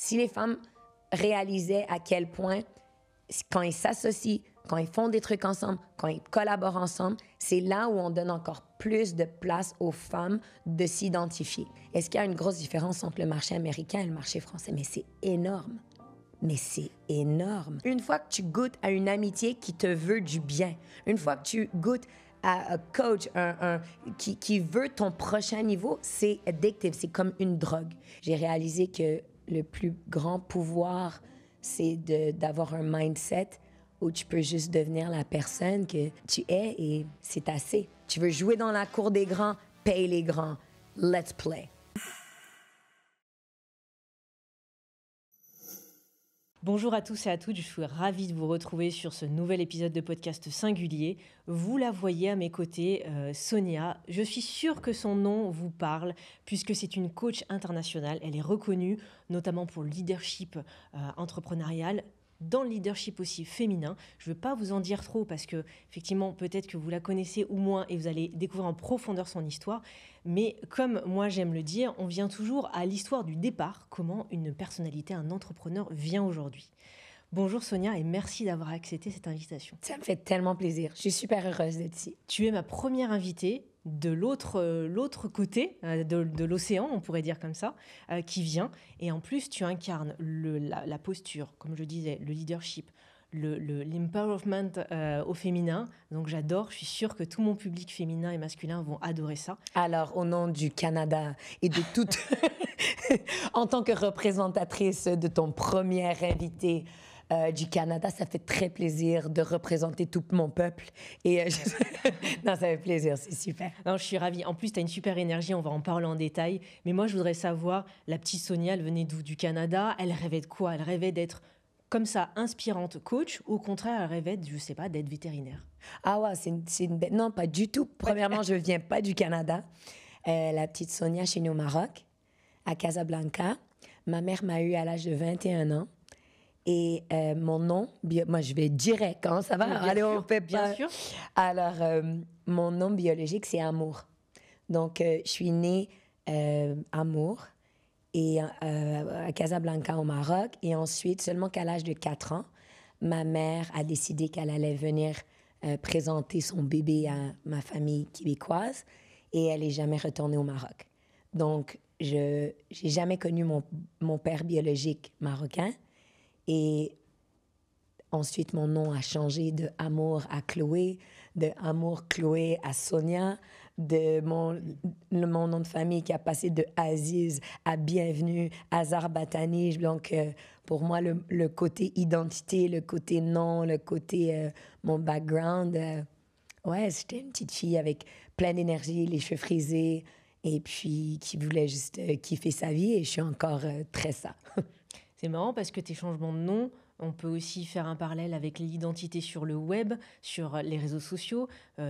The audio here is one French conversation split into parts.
Si les femmes réalisaient à quel point, quand ils s'associent, quand ils font des trucs ensemble, quand ils collaborent ensemble, c'est là où on donne encore plus de place aux femmes de s'identifier. Est-ce qu'il y a une grosse différence entre le marché américain et le marché français? Mais c'est énorme. Mais c'est énorme. Une fois que tu goûtes à une amitié qui te veut du bien, une fois que tu goûtes à un coach qui veut ton prochain niveau, c'est addictif, c'est comme une drogue. J'ai réalisé que le plus grand pouvoir, c'est d'avoir un mindset où tu peux juste devenir la personne que tu es et c'est assez. Tu veux jouer dans la cour des grands, paye les grands. Let's play. Bonjour à tous et à toutes, je suis ravie de vous retrouver sur ce nouvel épisode de podcast singulier. Vous la voyez à mes côtés, Sonia. Je suis sûre que son nom vous parle puisque c'est une coach internationale. Elle est reconnue notamment pour le leadership entrepreneurial, dans le leadership aussi féminin. Je ne veux pas vous en dire trop parce que, effectivement, peut-être que vous la connaissez ou moins et vous allez découvrir en profondeur son histoire. Mais comme moi j'aime le dire, on vient toujours à l'histoire du départ, comment une personnalité, un entrepreneur vient aujourd'hui. Bonjour Sonia et merci d'avoir accepté cette invitation. Ça me fait tellement plaisir. Je suis super heureuse d'être ici. Tu es ma première invitée de l'autre côté de l'océan, on pourrait dire comme ça, qui vient. Et en plus, tu incarnes la posture, comme je disais, le leadership, l'empowerment au féminin. Donc j'adore, je suis sûre que tout mon public féminin et masculin vont adorer ça. Alors, au nom du Canada et de toute... en tant que représentatrice de ton premier invité du Canada, ça fait très plaisir de représenter tout mon peuple. Et non, ça fait plaisir, c'est super. Non, je suis ravie. En plus, tu as une super énergie, on va en parler en détail. Mais moi, je voudrais savoir, la petite Sonia, elle venait d'où? Du Canada. Elle rêvait de quoi? Elle rêvait d'être comme ça, inspirante coach, ou au contraire, elle rêvait, je sais pas, d'être vétérinaire? Ah ouais, c'est une bête. Non, pas du tout. Premièrement, je viens pas du Canada. La petite Sonia, chez nous au Maroc, à Casablanca. Ma mère m'a eu à l'âge de 21 ans. Et mon nom, moi je vais direct, hein, ça va? Bien Allez, sûr, on fait bien pas. sûr. Alors, mon nom biologique, c'est Amour. Donc, je suis née Amour et, à Casablanca, au Maroc. Et ensuite, seulement qu'à l'âge de 4 ans, ma mère a décidé qu'elle allait venir présenter son bébé à ma famille québécoise et elle n'est jamais retournée au Maroc. Donc, je n'ai jamais connu mon père biologique marocain. Et ensuite, mon nom a changé de Amour à Chloé, de Amour Chloé à Sonia, de mon nom de famille qui a passé de Aziz à Bienvenue, Azar Batani. Donc, pour moi, le côté identité, le côté nom, le côté mon background, ouais, j'étais une petite fille avec plein d'énergie, les cheveux frisés, et puis qui voulait juste kiffer sa vie, et je suis encore très ça. C'est marrant parce que tes changements de nom, on peut aussi faire un parallèle avec l'identité sur le web, sur les réseaux sociaux.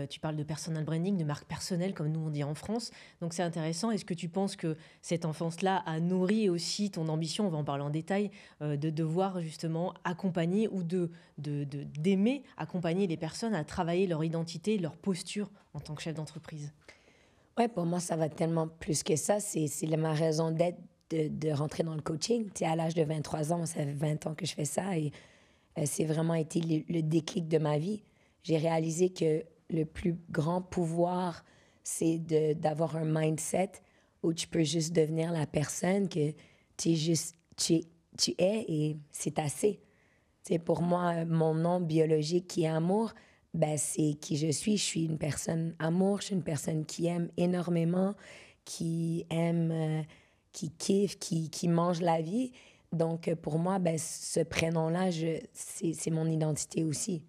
Tu parles de personal branding, de marque personnelle, comme nous on dit en France. Donc c'est intéressant. Est-ce que tu penses que cette enfance-là a nourri aussi ton ambition, on va en parler en détail, de devoir justement accompagner ou d'aimer accompagner les personnes à travailler leur identité, leur posture en tant que chef d'entreprise? Ouais, pour moi, ça va tellement plus que ça. C'est ma raison d'être de rentrer dans le coaching. Tu sais, à l'âge de 23 ans, ça fait 20 ans que je fais ça et c'est vraiment été le déclic de ma vie. J'ai réalisé que le plus grand pouvoir, c'est d'avoir un mindset où tu peux juste devenir la personne que tu es et c'est assez. Tu sais, pour moi, mon nom biologique qui est Amour, ben, c'est qui je suis. Je suis une personne amour, je suis une personne qui aime énormément, qui aime... qui kiffe, qui mange la vie. Donc, pour moi, ben, ce prénom-là, c'est mon identité aussi.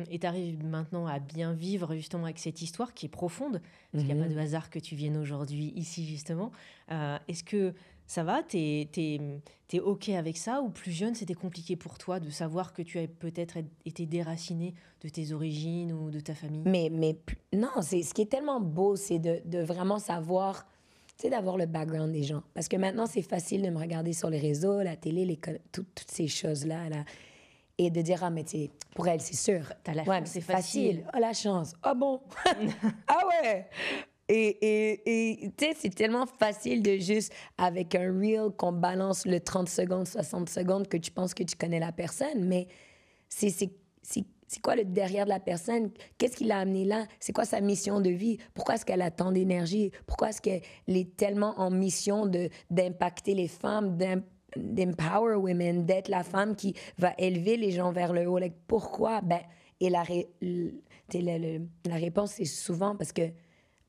Et tu arrives maintenant à bien vivre justement avec cette histoire qui est profonde, parce qu'il n'y a pas de hasard que tu viennes aujourd'hui ici justement. Est-ce que ça va? T'es OK avec ça? Ou plus jeune, c'était compliqué pour toi de savoir que tu avais peut-être été déraciné de tes origines ou de ta famille? Mais non, ce qui est tellement beau, c'est de vraiment savoir... Tu sais, d'avoir le background des gens. Parce que maintenant, c'est facile de me regarder sur les réseaux, la télé, toutes ces choses-là, là, et de dire, ah, mais tu sais, pour elle, c'est sûr. T'as la Ouais, chance, c'est facile. Oh, la chance. Ah bon? Ah ouais? Et tu sais, c'est tellement facile de juste, avec un reel, qu'on balance le 30 secondes, 60 secondes, que tu penses que tu connais la personne. Mais c'est quoi le derrière de la personne? Qu'est-ce qui l'a amené là? C'est quoi sa mission de vie? Pourquoi est-ce qu'elle a tant d'énergie? Pourquoi est-ce qu'elle est tellement en mission d'impacter les femmes, d'empower women, d'être la femme qui va élever les gens vers le haut? Like, pourquoi? Ben, et la réponse, c'est souvent parce que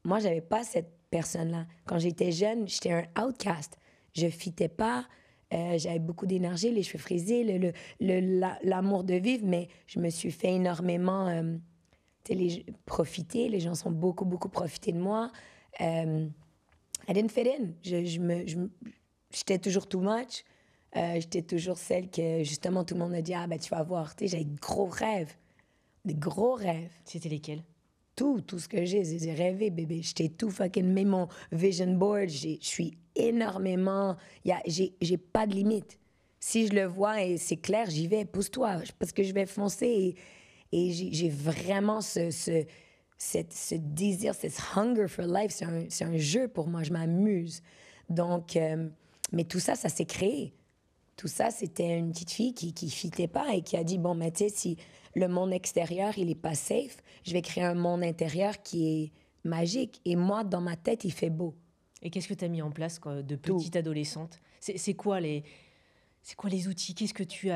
moi, j'avais pas cette personne-là. Quand j'étais jeune, j'étais un outcast. Je fitais pas. J'avais beaucoup d'énergie, les cheveux frisés, l'amour de vivre, mais je me suis fait énormément profiter. Les gens sont beaucoup, beaucoup profité de moi. I didn't fit in. J'étais toujours too much. J'étais toujours celle que, justement, tout le monde a dit, ah, ben, tu vas voir. J'avais de gros rêves. Des gros rêves. C'était lesquels? Tout ce que j'ai rêvé, bébé. J'étais tout fucking... Même mon vision board, je suis énormément... J'ai pas de limite. Si je le vois et c'est clair, j'y vais, pousse-toi, parce que je vais foncer. Et j'ai vraiment ce désir, ce hunger for life. C'est un jeu pour moi, je m'amuse. Donc, mais tout ça, ça s'est créé. Tout ça, c'était une petite fille qui fitait pas et qui a dit, bon, mais tu sais, si le monde extérieur, il est pas safe, je vais créer un monde intérieur qui est magique. Et moi, dans ma tête, il fait beau. Et qu'est-ce que tu as mis en place de petite adolescente? C'est quoi les outils? Qu'est-ce que tu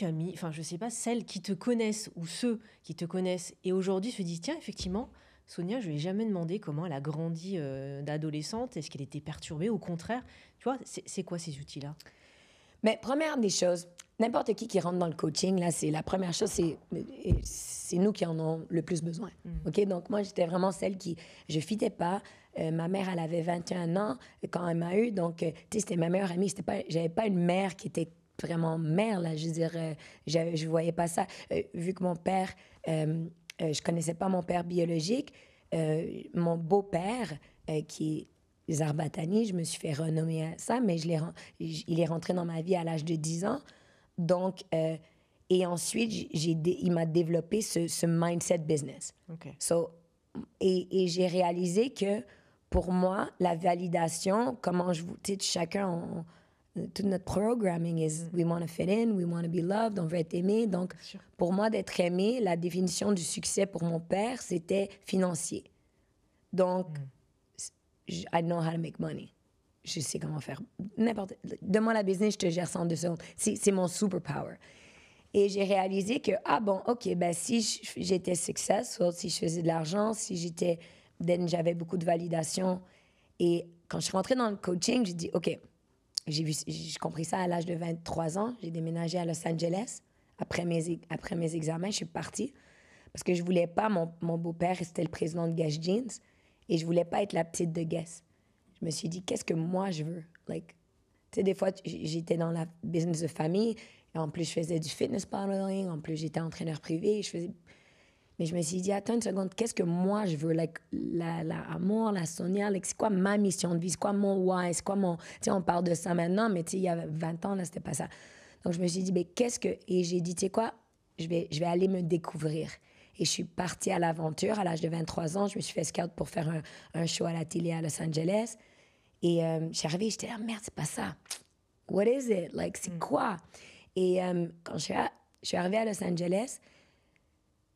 as mis? Enfin, je sais pas, celles qui te connaissent ou ceux qui te connaissent et aujourd'hui se disent, tiens, effectivement, Sonia, je lui ai jamais demandé comment elle a grandi d'adolescente. Est-ce qu'elle était perturbée? Au contraire, tu vois, c'est quoi ces outils-là? Mais première des choses, n'importe qui rentre dans le coaching, là, c'est la première chose, c'est nous qui en avons le plus besoin. OK? Donc, moi, j'étais vraiment celle qui... Je fitais pas. Ma mère, elle avait 21 ans quand elle m'a eu. Donc, tu sais, c'était ma meilleure amie. J'avais pas une mère qui était vraiment mère, là. Je veux dire, je voyais pas ça. Vu que mon père... je connaissais pas mon père biologique. Mon beau-père, qui est Zarbatani, je me suis fait renommer à ça, mais il est rentré dans ma vie à l'âge de 10 ans. Donc, et ensuite, il m'a développé ce mindset business. Okay. Et j'ai réalisé que pour moi, la validation, chacun, tout notre programming is we want to fit in, we want to be loved, on veut être aimé. Donc, pour moi, d'être aimé, la définition du succès pour mon père, c'était financier. Donc, I know how to make money. Je sais comment faire. Donne-moi la business, je te gère ça en 2 secondes. C'est mon superpower. Et j'ai réalisé que, si j'étais successful, si je faisais de l'argent, j'avais beaucoup de validation. Et quand je suis rentrée dans le coaching, j'ai dit, OK, j'ai compris ça à l'âge de 23 ans. J'ai déménagé à Los Angeles. Après mes examens, je suis partie. Parce que je voulais pas, mon beau-père, c'était le président de Guess Jeans. Et je voulais pas être la petite de Guess. Je me suis dit, qu'est-ce que moi je veux? Like, tu sais, des fois, j'étais dans la business de famille. Et en plus, je faisais du fitness modeling. En plus, j'étais entraîneur privé. Mais je me suis dit, attends une seconde, qu'est-ce que moi je veux? Like, l'amour, la Sonia, like, c'est quoi ma mission de vie? C'est quoi mon why? C'est quoi mon... Tu sais, on parle de ça maintenant, mais tu sais, il y a 20 ans, là, c'était pas ça. Donc, je me suis dit, mais qu'est-ce que... Et j'ai dit, tu sais quoi? Je vais aller me découvrir. Et je suis partie à l'aventure à l'âge de 23 ans. Je me suis fait scout pour faire un show à la télé à Los Angeles. Et je suis arrivée, j'étais là, merde, c'est pas ça. What is it? Like, c'est quoi? Et quand je suis arrivée à Los Angeles,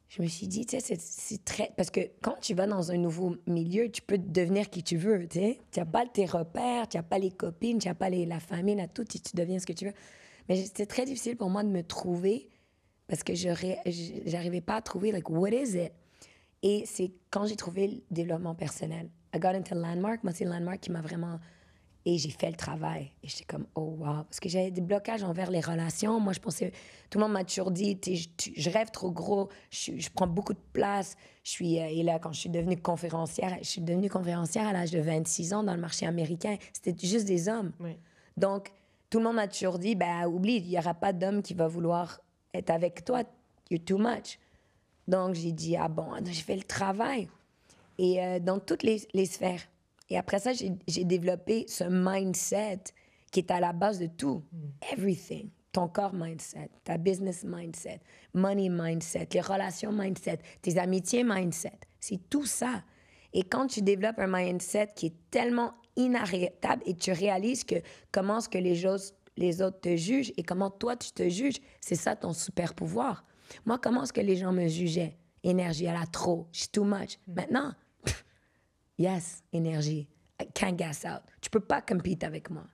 je me suis dit, tu sais, c'est très... Parce que quand tu vas dans un nouveau milieu, tu peux devenir qui tu veux, tu sais. Tu n'as pas tes repères, tu n'as pas les copines, tu n'as pas la famille, là, tout, tu deviens ce que tu veux. Mais c'était très difficile pour moi de me trouver parce que j'arrivais pas à trouver, like, what is it? Et c'est quand j'ai trouvé le développement personnel. I got into Landmark. Moi, c'est Landmark qui m'a vraiment... Et j'ai fait le travail. Et j'étais comme, oh, wow. Parce que j'avais des blocages envers les relations. Moi, je pensais... Tout le monde m'a toujours dit, je rêve trop gros, je prends beaucoup de place. Et là, quand je suis devenue conférencière à l'âge de 26 ans dans le marché américain. C'était juste des hommes. Oui. Donc, tout le monde m'a toujours dit, oublie, il n'y aura pas d'homme qui va vouloir être avec toi. You're too much. Donc, j'ai dit, j'ai fait le travail. Et dans toutes les sphères. Et après ça, j'ai développé ce mindset qui est à la base de tout. Everything. Ton corps mindset, ta business mindset, money mindset, les relations mindset, tes amitiés mindset. C'est tout ça. Et quand tu développes un mindset qui est tellement inarrêtable et tu réalises que comment est-ce que les autres te jugent et comment toi tu te juges, c'est ça ton super pouvoir. Moi, comment est-ce que les gens me jugeaient? Énergie, elle a trop, she's too much. Maintenant, yes, énergie, I can't gas out. Tu peux pas compete avec moi.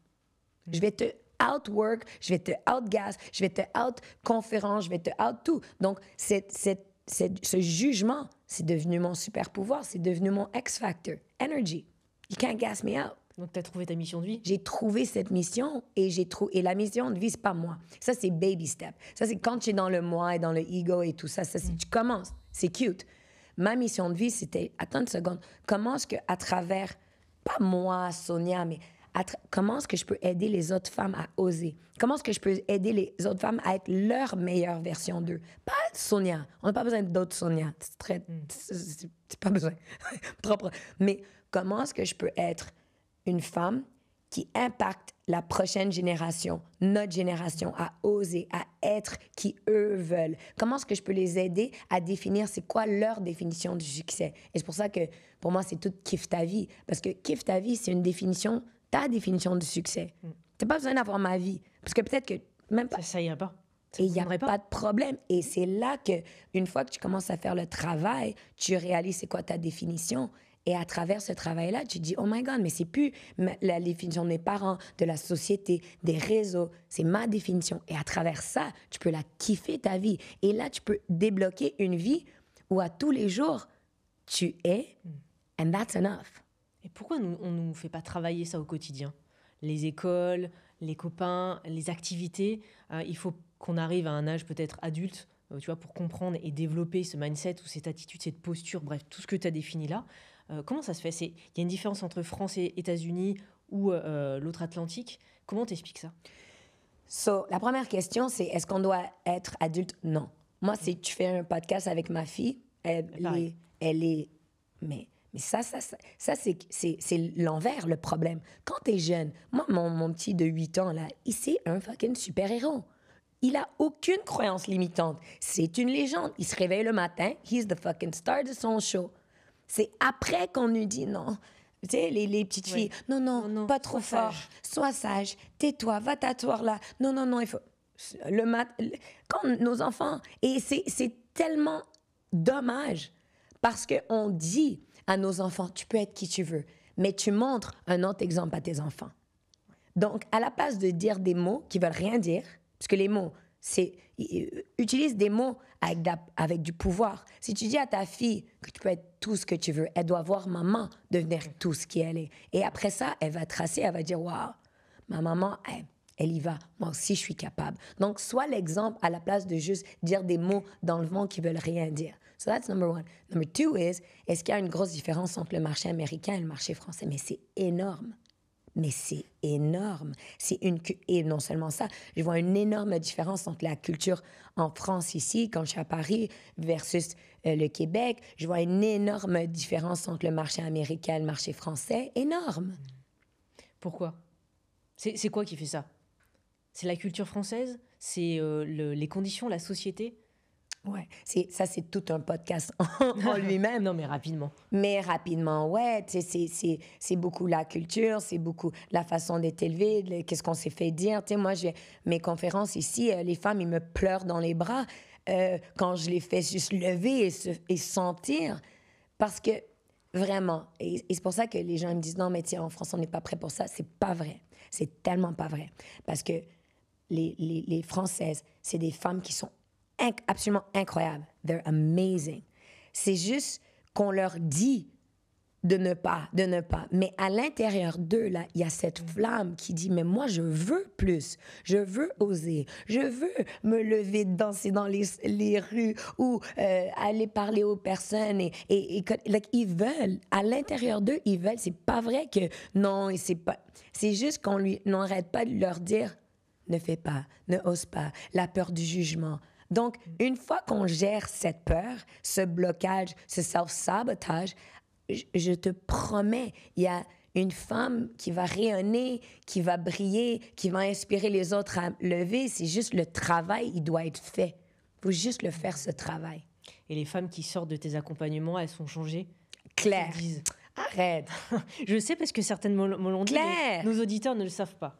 Je vais te outwork, je vais te outgas, je vais te out-conférence, je vais te out-tout. Donc, ce jugement, c'est devenu mon super pouvoir, c'est devenu mon X-factor, energy. You can't gas me out. Donc, tu as trouvé ta mission de vie? J'ai trouvé cette mission et la mission de vie, c'est pas moi. Ça, c'est baby step. Ça, c'est quand tu es dans le moi et dans le ego et tout ça. Ça, c'est tu commences. C'est cute. Ma mission de vie, c'était, attends une seconde, comment est-ce qu'à travers, pas moi, Sonia, mais comment est-ce que je peux aider les autres femmes à oser? Comment est-ce que je peux aider les autres femmes à être leur meilleure version d'eux? Pas Sonia. On n'a pas besoin d'autres Sonia. C'est pas besoin. Propre. Mais comment est-ce que je peux être une femme qui impacte la prochaine génération, notre génération, à oser, à être qui eux veulent? Comment est-ce que je peux les aider à définir c'est quoi leur définition du succès? Et c'est pour ça que, pour moi, c'est tout kiffe ta vie. Parce que kiffe ta vie, c'est une définition, ta définition du succès. T'as pas besoin d'avoir ma vie. Parce que peut-être que même pas... Ça ira pas. Et il n'y a pas de problème. Et c'est là que, une fois que tu commences à faire le travail, tu réalises c'est quoi ta définition. Et à travers ce travail-là, tu te dis, oh my God, mais c'est plus la définition de mes parents, de la société, des réseaux. C'est ma définition. Et à travers ça, tu peux la kiffer ta vie. Et là, tu peux débloquer une vie où à tous les jours, tu es, and that's enough. Et pourquoi on ne nous fait pas travailler ça au quotidien? Les écoles, les copains, les activités. Il faut qu'on arrive à un âge peut-être adulte, tu vois, pour comprendre et développer ce mindset ou cette attitude, cette posture, bref, tout ce que tu as défini là. Comment ça se fait? Il y a une différence entre France et États-Unis ou l'autre Atlantique. Comment t'expliques ça? La première question, c'est est-ce qu'on doit être adulte? Non. Moi, si tu fais un podcast avec ma fille, elle est... Mais ça c'est l'envers, le problème. Quand t'es jeune, moi, mon petit de 8 ans, là, c'est un fucking super-héros. Il a aucune croyance limitante. C'est une légende. Il se réveille le matin, he's the fucking star de son show. C'est après qu'on nous dit non. Tu sais, les petites filles, non, pas trop fort, sois sage, tais-toi, va t'asseoir là. Non, il faut... Quand nos enfants... Et c'est tellement dommage parce qu'on dit à nos enfants, tu peux être qui tu veux, mais tu montres un autre exemple à tes enfants. Donc, à la place de dire des mots qui veulent rien dire, parce que les mots, utilise des mots avec du pouvoir. Si tu dis à ta fille que tu peux être tout ce que tu veux, elle doit voir maman devenir tout ce qu'elle est. Et après ça, elle va tracer, elle va dire, waouh, ma maman, elle y va. Moi aussi, je suis capable. Donc, sois l'exemple à la place de juste dire des mots dans le vent qui veulent rien dire. So that's number one. Number two est-ce qu'il y a une grosse différence entre le marché américain et le marché français? Mais c'est énorme. Mais c'est énorme. Et non seulement ça, je vois une énorme différence entre la culture en France ici, quand je suis à Paris, versus le Québec. Je vois une énorme différence entre le marché américain et le marché français. Énorme. Pourquoi? C'est quoi qui fait ça? C'est la culture française? C'est les conditions, la société? Ouais, ça, c'est tout un podcast en lui-même. Non, mais rapidement. Ouais, c'est beaucoup la culture, c'est beaucoup la façon d'être élevé, qu'est-ce qu'on s'est fait dire. Tu sais, moi, mes conférences ici, les femmes, ils me pleurent dans les bras quand je les fais juste lever et sentir. Parce que, vraiment, et c'est pour ça que les gens me disent, non, mais tiens, en France, on n'est pas prêt pour ça. C'est pas vrai. C'est tellement pas vrai. Parce que les Françaises, c'est des femmes qui sont absolument incroyables. They're amazing. C'est juste qu'on leur dit de ne pas. Mais à l'intérieur d'eux, là, il y a cette flamme qui dit, mais moi, je veux plus. Je veux oser. Je veux me lever, danser dans les rues ou aller parler aux personnes. Ils veulent. À l'intérieur d'eux, ils veulent. C'est pas vrai que non, et c'est pas... C'est juste qu'on n'arrête pas de leur dire, ne fais pas, ne ose pas, la peur du jugement. Donc, une fois qu'on gère cette peur, ce blocage, ce self-sabotage, je te promets, il y a une femme qui va rayonner, qui va briller, qui va inspirer les autres à lever. C'est juste le travail, il doit être fait. Il faut juste le faire, ce travail. Et les femmes qui sortent de tes accompagnements, elles sont changées? Claire. te disent. Arrête. Je sais parce que certaines me l'ont dit, mais Claire. nos auditeurs ne le savent pas.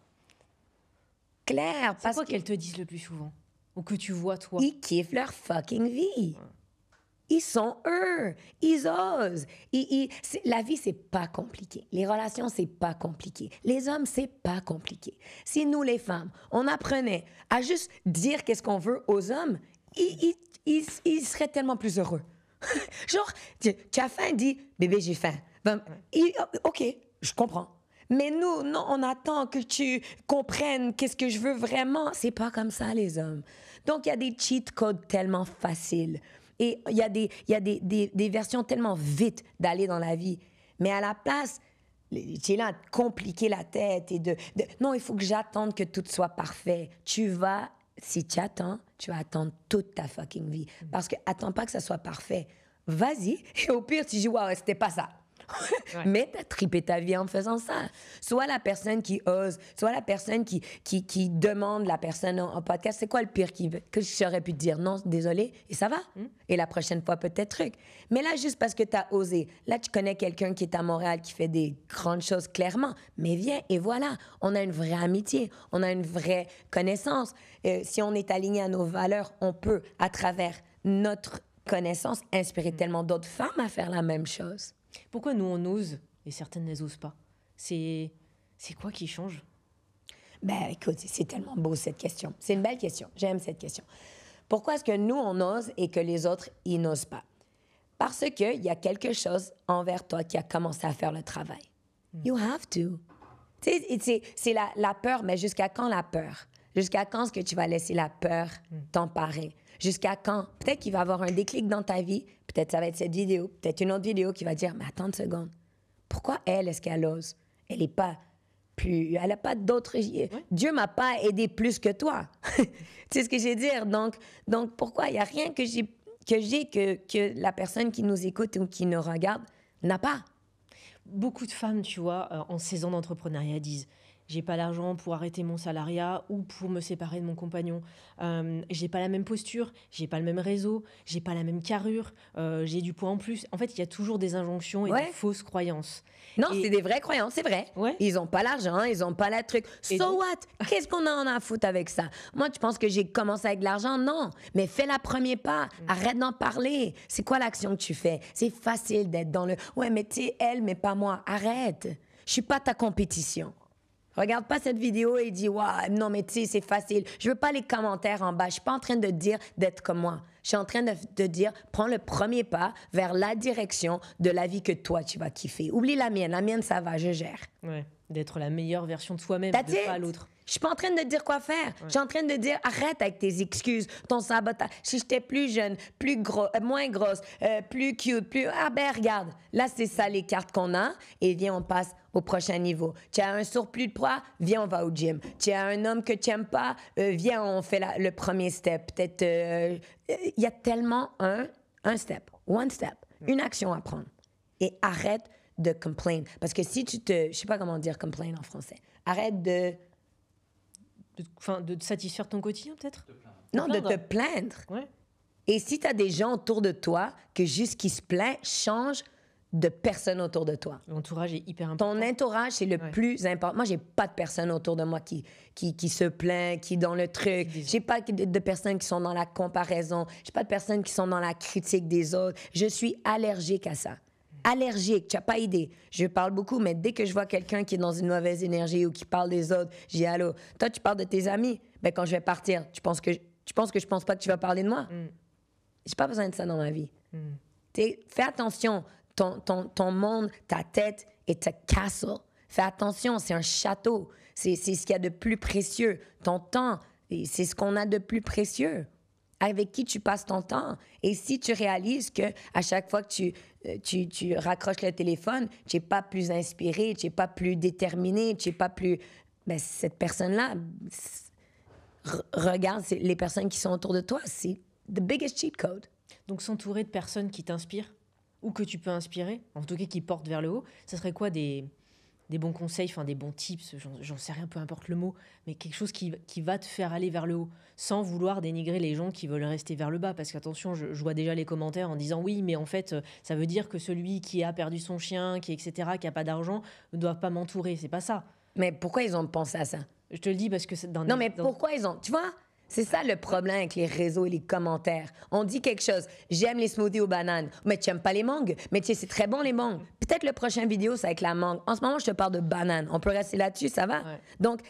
Claire, C'est parce quoi que qu'elles te disent le plus souvent? Ou que tu vois, toi? ils kiffent leur fucking vie. Ils sont eux. Ils osent. La vie, c'est pas compliqué. Les relations, c'est pas compliqué. Les hommes, c'est pas compliqué. Si nous, les femmes, on apprenait à juste dire qu'est-ce qu'on veut aux hommes, ils seraient tellement plus heureux. Genre, tu as faim, dis, bébé, j'ai faim. Ben, OK, je comprends. Mais nous, non, on attend que tu comprennes qu'est-ce que je veux vraiment. C'est pas comme ça, les hommes. Donc, il y a des cheat codes tellement faciles. Et il y a des versions tellement vite d'aller dans la vie. Mais à la place, tu es là à te compliquer la tête et non, il faut que j'attende que tout soit parfait. Si tu attends, tu vas attendre toute ta fucking vie. Parce que attends pas que ça soit parfait. Vas-y. Et au pire, tu dis, waouh, c'était pas ça. Ouais. Mais t'as trippé ta vie en faisant ça. Soit la personne qui ose, soit la personne qui demande la personne en podcast, c'est quoi le pire que j'aurais pu te dire? Non, désolé, et ça va. Et la prochaine fois, peut-être truc. Mais là, juste parce que t'as osé, là, tu connais quelqu'un qui est à Montréal, qui fait des grandes choses clairement, mais viens, et voilà, on a une vraie amitié, on a une vraie connaissance. Si on est aligné à nos valeurs, on peut, à travers notre connaissance, inspirer tellement d'autres femmes à faire la même chose. Pourquoi nous, on ose et certaines n'osent pas? C'est quoi qui change? Ben, écoute, c'est tellement beau, cette question. C'est une belle question. J'aime cette question. Pourquoi est-ce que nous, on ose et que les autres, ils n'osent pas? Parce qu'il y a quelque chose envers toi qui a commencé à faire le travail. You have to. Tu sais, c'est la peur, mais jusqu'à quand la peur? Jusqu'à quand est-ce que tu vas laisser la peur t'emparer? Jusqu'à quand? Peut-être qu'il va y avoir un déclic dans ta vie. Peut-être ça va être cette vidéo. Peut-être une autre vidéo qui va dire, mais attends une seconde. Pourquoi est-ce qu'elle ose? Elle n'est pas plus... Elle n'a pas d'autres... Dieu m'a pas aidé plus que toi. Tu sais ce que je veux dire? Donc pourquoi? Il n'y a rien que la personne qui nous écoute ou qui nous regarde n'a pas. Beaucoup de femmes, tu vois, en 16 ans d'entrepreneuriat disent j'ai pas l'argent pour arrêter mon salariat ou pour me séparer de mon compagnon. J'ai pas la même posture, j'ai pas le même réseau, j'ai pas la même carrure, j'ai du poids en plus. En fait, il y a toujours des injonctions et Ouais. des fausses croyances. Non, Et- c'est des vraies croyances, c'est vrai. Ouais. Ils ont pas l'argent, ils ont pas le truc. Et So donc- what? Qu'est-ce qu'on en a à foutre avec ça? Moi, tu penses que j'ai commencé avec de l'argent? Non. Mais fais la premier pas. Arrête d'en parler. C'est quoi l'action que tu fais? C'est facile d'être dans le... Ouais, mais tu sais, elle, mais pas moi. Arrête. Je suis pas ta compétition. Regarde pas cette vidéo et dis, waouh, non, mais tu sais, c'est facile. Je veux pas les commentaires en bas. Je suis pas en train de dire d'être comme moi. Je suis en train de te dire, prends le premier pas vers la direction de la vie que toi, tu vas kiffer. Oublie la mienne. La mienne, ça va, je gère. Ouais, d'être la meilleure version de soi-même, That's de it. pas l'autre. Je suis pas en train de te dire quoi faire. Je suis en train de te dire, arrête avec tes excuses, ton sabotage. Si j'étais plus jeune, plus gros, moins grosse, plus cute, plus... Ah ben regarde, là c'est ça les cartes qu'on a et viens on passe au prochain niveau. Tu as un surplus de poids, viens on va au gym. Tu as un homme que tu n'aimes pas, viens on fait le premier step. Peut-être, il y a tellement un one step, une action à prendre. Et arrête de complain. Parce que si je sais pas comment dire complain en français. Arrête de... De te satisfaire ton quotidien, peut-être? Non, de plaindre. te plaindre. Ouais. Et si tu as des gens autour de toi que juste qui se plaignent, change de personne autour de toi. L'entourage est hyper important. Ton entourage, c'est le Ouais. plus important. Moi, j'ai pas de personne autour de moi qui se plaint, qui est dans le truc. J'ai pas de personnes qui sont dans la comparaison. J'ai pas de personnes qui sont dans la critique des autres. Je suis allergique à ça. Allergique, tu n'as pas idée. Je parle beaucoup, mais dès que je vois quelqu'un qui est dans une mauvaise énergie ou qui parle des autres, je dis allô. Toi, tu parles de tes amis. Ben, quand je vais partir, tu penses que je pense pas que tu vas parler de moi? J'ai pas besoin de ça dans ma vie. Fais attention. Ton monde, ta tête est un castle. Fais attention, c'est un château. C'est ce qu'il y a de plus précieux. Ton temps, et c'est ce qu'on a de plus précieux. Avec qui tu passes ton temps. Et si tu réalises que à chaque fois que tu raccroches le téléphone, tu n'es pas plus inspiré, tu n'es pas plus déterminé, tu n'es pas plus... Ben, cette personne-là, regarde les personnes qui sont autour de toi. C'est the biggest cheat code. Donc s'entourer de personnes qui t'inspirent ou que tu peux inspirer, en tout cas qui portent vers le haut, ça serait quoi des des bons conseils, enfin des bons tips, j'en sais rien, peu importe le mot, mais quelque chose qui va te faire aller vers le haut, sans vouloir dénigrer les gens qui veulent rester vers le bas. Parce qu'attention, je vois déjà les commentaires en disant oui, mais en fait, ça veut dire que celui qui a perdu son chien, etc., qui a pas d'argent, ne doit pas m'entourer. C'est pas ça. Mais pourquoi ils ont pensé à ça? Je te le dis parce que c'est dans Non, mais pourquoi ils ont... Tu vois, c'est ça le problème avec les réseaux et les commentaires. On dit quelque chose, j'aime les smoothies aux bananes, mais tu n'aimes pas les mangues. Mais tu sais, c'est très bon les mangues. Peut-être le prochain vidéo, c'est avec la mangue. En ce moment, je te parle de bananes. On peut rester là-dessus, ça va? Ouais. Donc,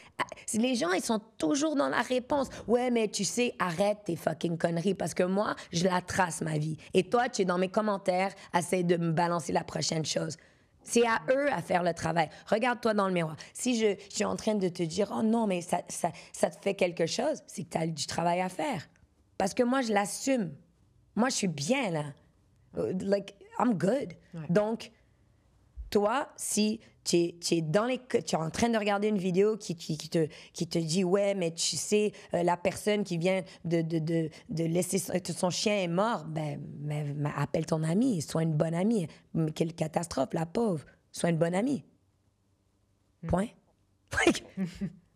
les gens, ils sont toujours dans la réponse. Ouais, mais tu sais, arrête tes fucking conneries parce que moi, je la trace, ma vie. Et toi, tu es dans mes commentaires, essaie de me balancer la prochaine chose. C'est à eux à faire le travail. Regarde-toi dans le miroir. Si je suis en train de te dire « Oh non, mais ça te fait quelque chose », c'est que tu as du travail à faire. Parce que moi, je l'assume. Moi, je suis bien, là. Like, I'm good. Ouais. Donc, toi, si tu es en train de regarder une vidéo qui te dit « Ouais, mais tu sais, la personne qui vient de laisser son chien est mort, ben, appelle ton ami, sois une bonne amie. Quelle catastrophe, la pauvre. Sois une bonne amie. Point.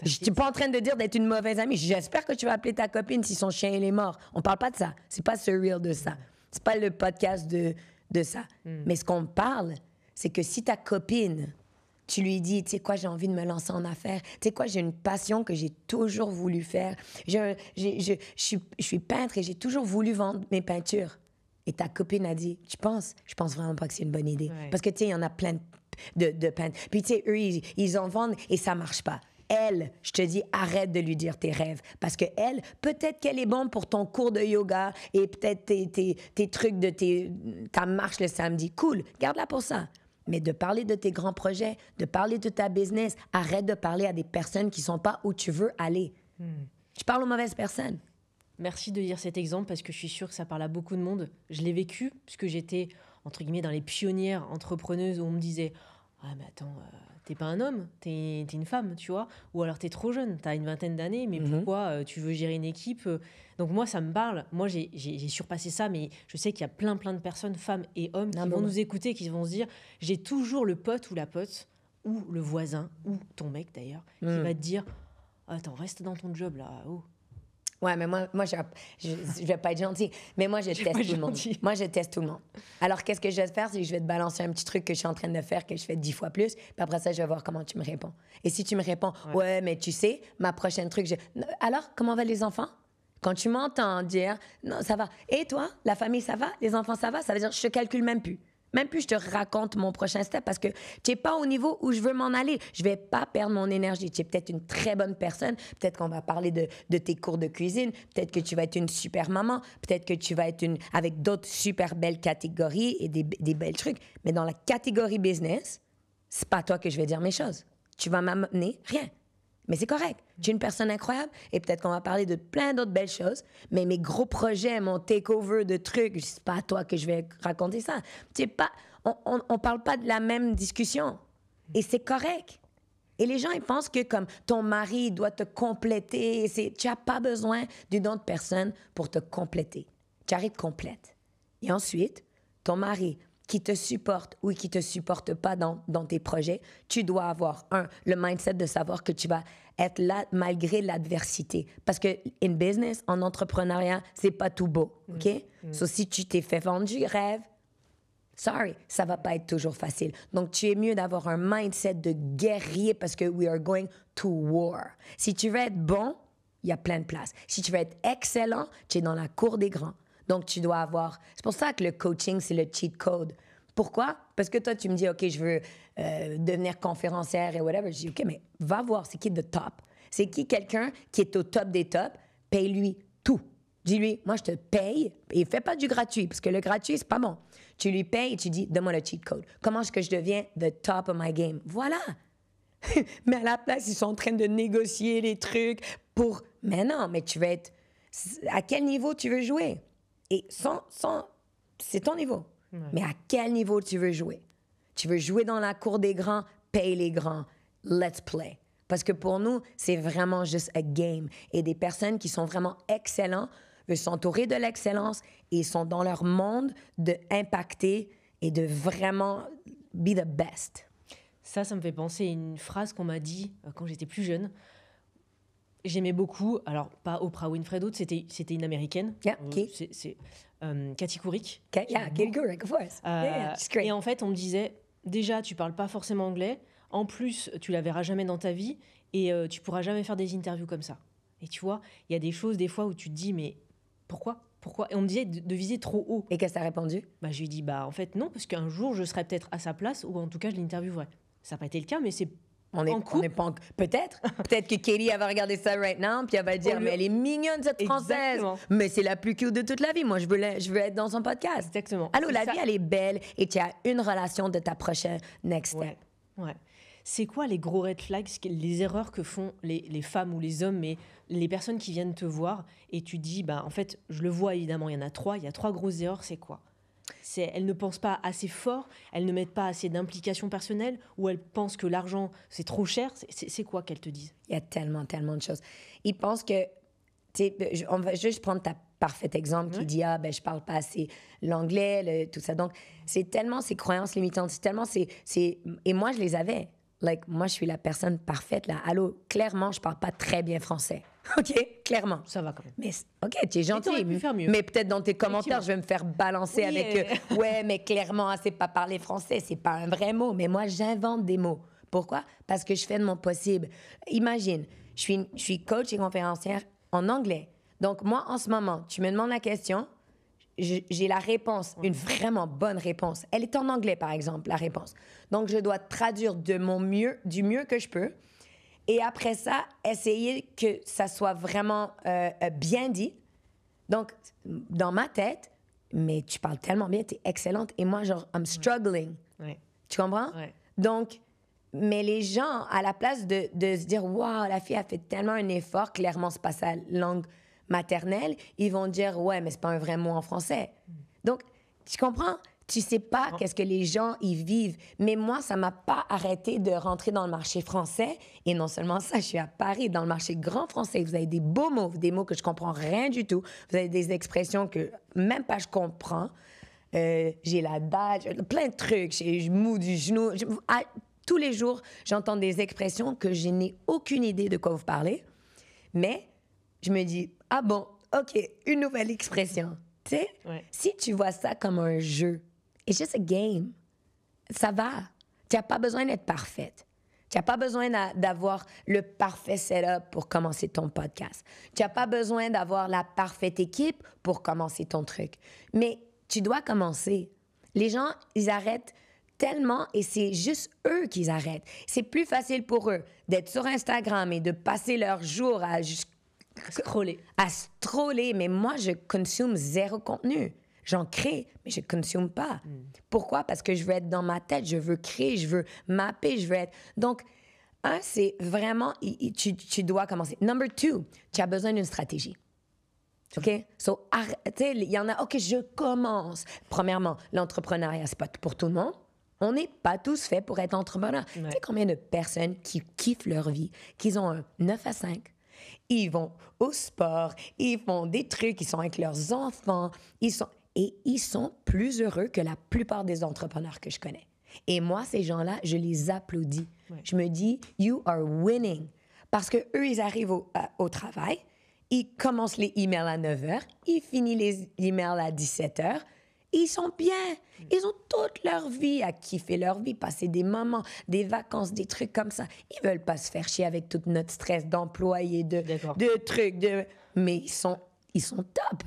Je suis pas en train de dire d'être une mauvaise amie. J'espère que tu vas appeler ta copine si son chien il est mort. On parle pas de ça. C'est pas surreal de ça. C'est pas le podcast de ça. Mais ce qu'on parle, c'est que si ta copine, tu lui dis, tu sais quoi, j'ai envie de me lancer en affaires. Tu sais quoi, j'ai une passion que j'ai toujours voulu faire. Je suis peintre et j'ai toujours voulu vendre mes peintures. Et ta copine a dit, tu penses? Je pense vraiment pas que c'est une bonne idée. Ouais. Parce que, tu sais, il y en a plein de peintres. Puis, tu sais, eux, ils en vendent et ça marche pas. Elle, je te dis, arrête de lui dire tes rêves. Parce que elle, peut-être qu'elle est bonne pour ton cours de yoga et peut-être tes trucs ta marche le samedi. Cool, garde-la pour ça. Mais de parler de tes grands projets, de parler de ta business, arrête de parler à des personnes qui sont pas où tu veux aller. Tu parles aux mauvaises personnes. Merci de dire cet exemple parce que je suis sûre que ça parle à beaucoup de monde. Je l'ai vécu puisque j'étais, entre guillemets, dans les pionnières entrepreneuses où on me disait « Ah, mais attends, t'es pas un homme, t'es une femme, tu vois. Ou alors t'es trop jeune, t'as une vingtaine d'années, mais pourquoi tu veux gérer une équipe ?» Donc moi, ça me parle. Moi, j'ai surpassé ça, mais je sais qu'il y a plein de personnes, femmes et hommes, qui vont nous écouter, qui vont se dire « J'ai toujours le pote ou la pote, ou le voisin, ou ton mec d'ailleurs, qui va te dire « Attends, reste dans ton job là, oh. » Ouais, mais moi je vais pas être gentille, mais moi, je teste tout le monde. Moi, je teste tout le monde. Alors, qu'est-ce que je vais te faire? C'est que je vais te balancer un petit truc que je suis en train de faire, que je fais 10 fois plus, puis après ça, je vais voir comment tu me réponds. Et si tu me réponds, ouais, mais tu sais, ma prochaine truc, alors, comment vont les enfants? Quand tu m'entends dire, non, ça va. Et toi, la famille, ça va? Les enfants, ça va? Ça veut dire, je te calcule même plus. Même plus, je te raconte mon prochain step parce que tu n'es pas au niveau où je veux m'en aller. Je ne vais pas perdre mon énergie. Tu es peut-être une très bonne personne. Peut-être qu'on va parler de tes cours de cuisine. Peut-être que tu vas être une super maman. Peut-être que tu vas être avec d'autres super belles catégories et des belles trucs. Mais dans la catégorie business, c'est pas à toi que je vais dire mes choses. Tu vas m'amener rien. Mais c'est correct. Tu es une personne incroyable et peut-être qu'on va parler de plein d'autres belles choses, mais mes gros projets, mon takeover de trucs, c'est pas à toi que je vais raconter ça. Tu sais pas, on parle pas de la même discussion et c'est correct. Et les gens, ils pensent que comme ton mari doit te compléter, tu n'as pas besoin d'une autre personne pour te compléter. Tu arrives complète. Et ensuite, ton mari qui te supporte ou qui te supporte pas dans tes projets, tu dois avoir, le mindset de savoir que tu vas être là malgré l'adversité. Parce que in business, en entrepreneuriat, c'est pas tout beau, OK? So, si tu t'es fait vendre du rêve, sorry, ça va pas être toujours facile. Donc, tu es mieux d'avoir un mindset de guerrier parce que we are going to war. Si tu veux être bon, il y a plein de places. Si tu veux être excellent, tu es dans la cour des grands. Donc, tu dois avoir... C'est pour ça que le coaching, c'est le cheat code. Pourquoi? Parce que toi, tu me dis, OK, je veux devenir conférencière et whatever. Je dis, OK, mais va voir, c'est qui the top? C'est qui quelqu'un qui est au top des tops? Paye-lui tout. Dis-lui, moi, je te paye et fais pas du gratuit parce que le gratuit, c'est pas bon. Tu lui payes et tu dis, donne-moi le cheat code. Comment est-ce que je deviens the top of my game? Voilà. Mais à la place, ils sont en train de négocier les trucs pour... Mais non, mais tu veux être... À quel niveau tu veux jouer? Et c'est ton niveau. Ouais. Mais à quel niveau tu veux jouer? Tu veux jouer dans la cour des grands? Paye les grands. Let's play. Parce que pour nous, c'est vraiment juste a game. Et des personnes qui sont vraiment excellents veulent s'entourer de l'excellence et sont dans leur monde de impacter et de vraiment be the best. Ça me fait penser à une phrase qu'on m'a dit quand j'étais plus jeune. J'aimais beaucoup, alors pas Oprah Winfrey d'autres, c'était une américaine. Yeah, qui? C'est Katy Couric. Yeah, Katy Couric, of course. Yeah, she's great. Et en fait, on me disait, déjà, tu parles pas forcément anglais. En plus, tu la verras jamais dans ta vie et tu pourras jamais faire des interviews comme ça. Et tu vois, il y a des choses des fois où tu te dis, mais pourquoi? Et on me disait de viser trop haut. Et qu'est-ce que t'as répondu? Je lui ai dit, en fait, non, parce qu'un jour, je serai peut-être à sa place ou en tout cas, je l'interviewerai. Ça n'a pas été le cas, mais c'est on est pas peut-être que Katie elle va regarder ça right now puis elle va dire mais elle est mignonne cette française. Exactement. Mais c'est la plus cute de toute la vie. Moi je veux être dans son podcast. Exactement. Allô, la vie elle est belle et tu as une relation de ta prochaine next step. Ouais. C'est quoi les gros red flags, les erreurs que font les femmes ou les hommes, mais les personnes qui viennent te voir et tu dis en fait je le vois évidemment, il y en a 3, il y a 3 grosses erreurs, c'est quoi? Elles ne pensent pas assez fort, elles ne mettent pas assez d'implication personnelle, ou elles pensent que l'argent, c'est trop cher. C'est quoi qu'elles te disent? Il y a tellement de choses. Ils pensent que... On va juste prendre ta parfait exemple qui dit « Ah, je parle pas assez l'anglais, tout ça. » Donc, c'est tellement ces croyances limitantes, c'est tellement... Et moi, je les avais. Moi, je suis la personne parfaite, là. Allô, clairement, je parle pas très bien français. OK? Clairement. Ça va quand même. Mais, OK, tu es gentil. Mais, faire mieux. Mais peut-être dans tes commentaires, je vais me faire balancer avec ouais, mais clairement, c'est pas parler français. C'est pas un vrai mot. Mais moi, j'invente des mots. Pourquoi? Parce que je fais de mon possible. Imagine, je suis coach et conférencière en anglais. Donc, moi, en ce moment, tu me demandes la question, j'ai la réponse, une vraiment bonne réponse. Elle est en anglais, par exemple, la réponse. Donc, je dois traduire du mieux que je peux. Et après ça, essayer que ça soit vraiment bien dit. Donc, dans ma tête, mais tu parles tellement bien, tu es excellente. Et moi, genre, I'm struggling. Ouais. Tu comprends? Ouais. Donc, mais les gens, à la place de se dire, waouh, la fille a fait tellement un effort, clairement, c'est pas sa langue maternelle, ils vont dire, ouais, mais c'est pas un vrai mot en français. Donc, tu comprends? Tu sais pas qu'est-ce que les gens y vivent. Mais moi, ça m'a pas arrêté de rentrer dans le marché français. Et non seulement ça, je suis à Paris, dans le marché grand français. Vous avez des beaux mots, des mots que je comprends rien du tout. Vous avez des expressions que même pas je comprends. J'ai la dalle, plein de trucs. Je mou du genou. Tous les jours, j'entends des expressions que je n'ai aucune idée de quoi vous parlez. Mais je me dis, ah bon, OK, une nouvelle expression. Tu sais, si tu vois ça comme un jeu, it's just a game. Ça va. Tu n'as pas besoin d'être parfaite. Tu n'as pas besoin d'avoir le parfait setup pour commencer ton podcast. Tu n'as pas besoin d'avoir la parfaite équipe pour commencer ton truc. Mais tu dois commencer. Les gens, ils arrêtent tellement et c'est juste eux qui arrêtent. C'est plus facile pour eux d'être sur Instagram et de passer leur jour à scroller. Mais moi, je consomme zéro contenu. J'en crée, mais je ne consomme pas. Pourquoi? Parce que je veux être dans ma tête, je veux créer, je veux mapper, je veux être... Donc, c'est vraiment... Tu dois commencer. Number 2, tu as besoin d'une stratégie. OK? So, tu sais, il y en a... OK, je commence. Premièrement, l'entrepreneuriat, c'est pas pour tout le monde. On n'est pas tous faits pour être entrepreneurs. Tu sais combien de personnes qui kiffent leur vie, qui ont un 9 à 5, ils vont au sport, ils font des trucs, ils sont avec leurs enfants, ils sont plus heureux que la plupart des entrepreneurs que je connais. Et moi, ces gens-là, je les applaudis. Je me dis, you are winning. Parce que eux, ils arrivent au travail, ils commencent les emails à 9h, ils finissent les emails à 17h, ils sont bien. Ils ont toute leur vie à kiffer leur vie, passer des moments, des vacances, des trucs comme ça. Ils veulent pas se faire chier avec tout notre stress d'employés, de trucs. Mais ils sont top.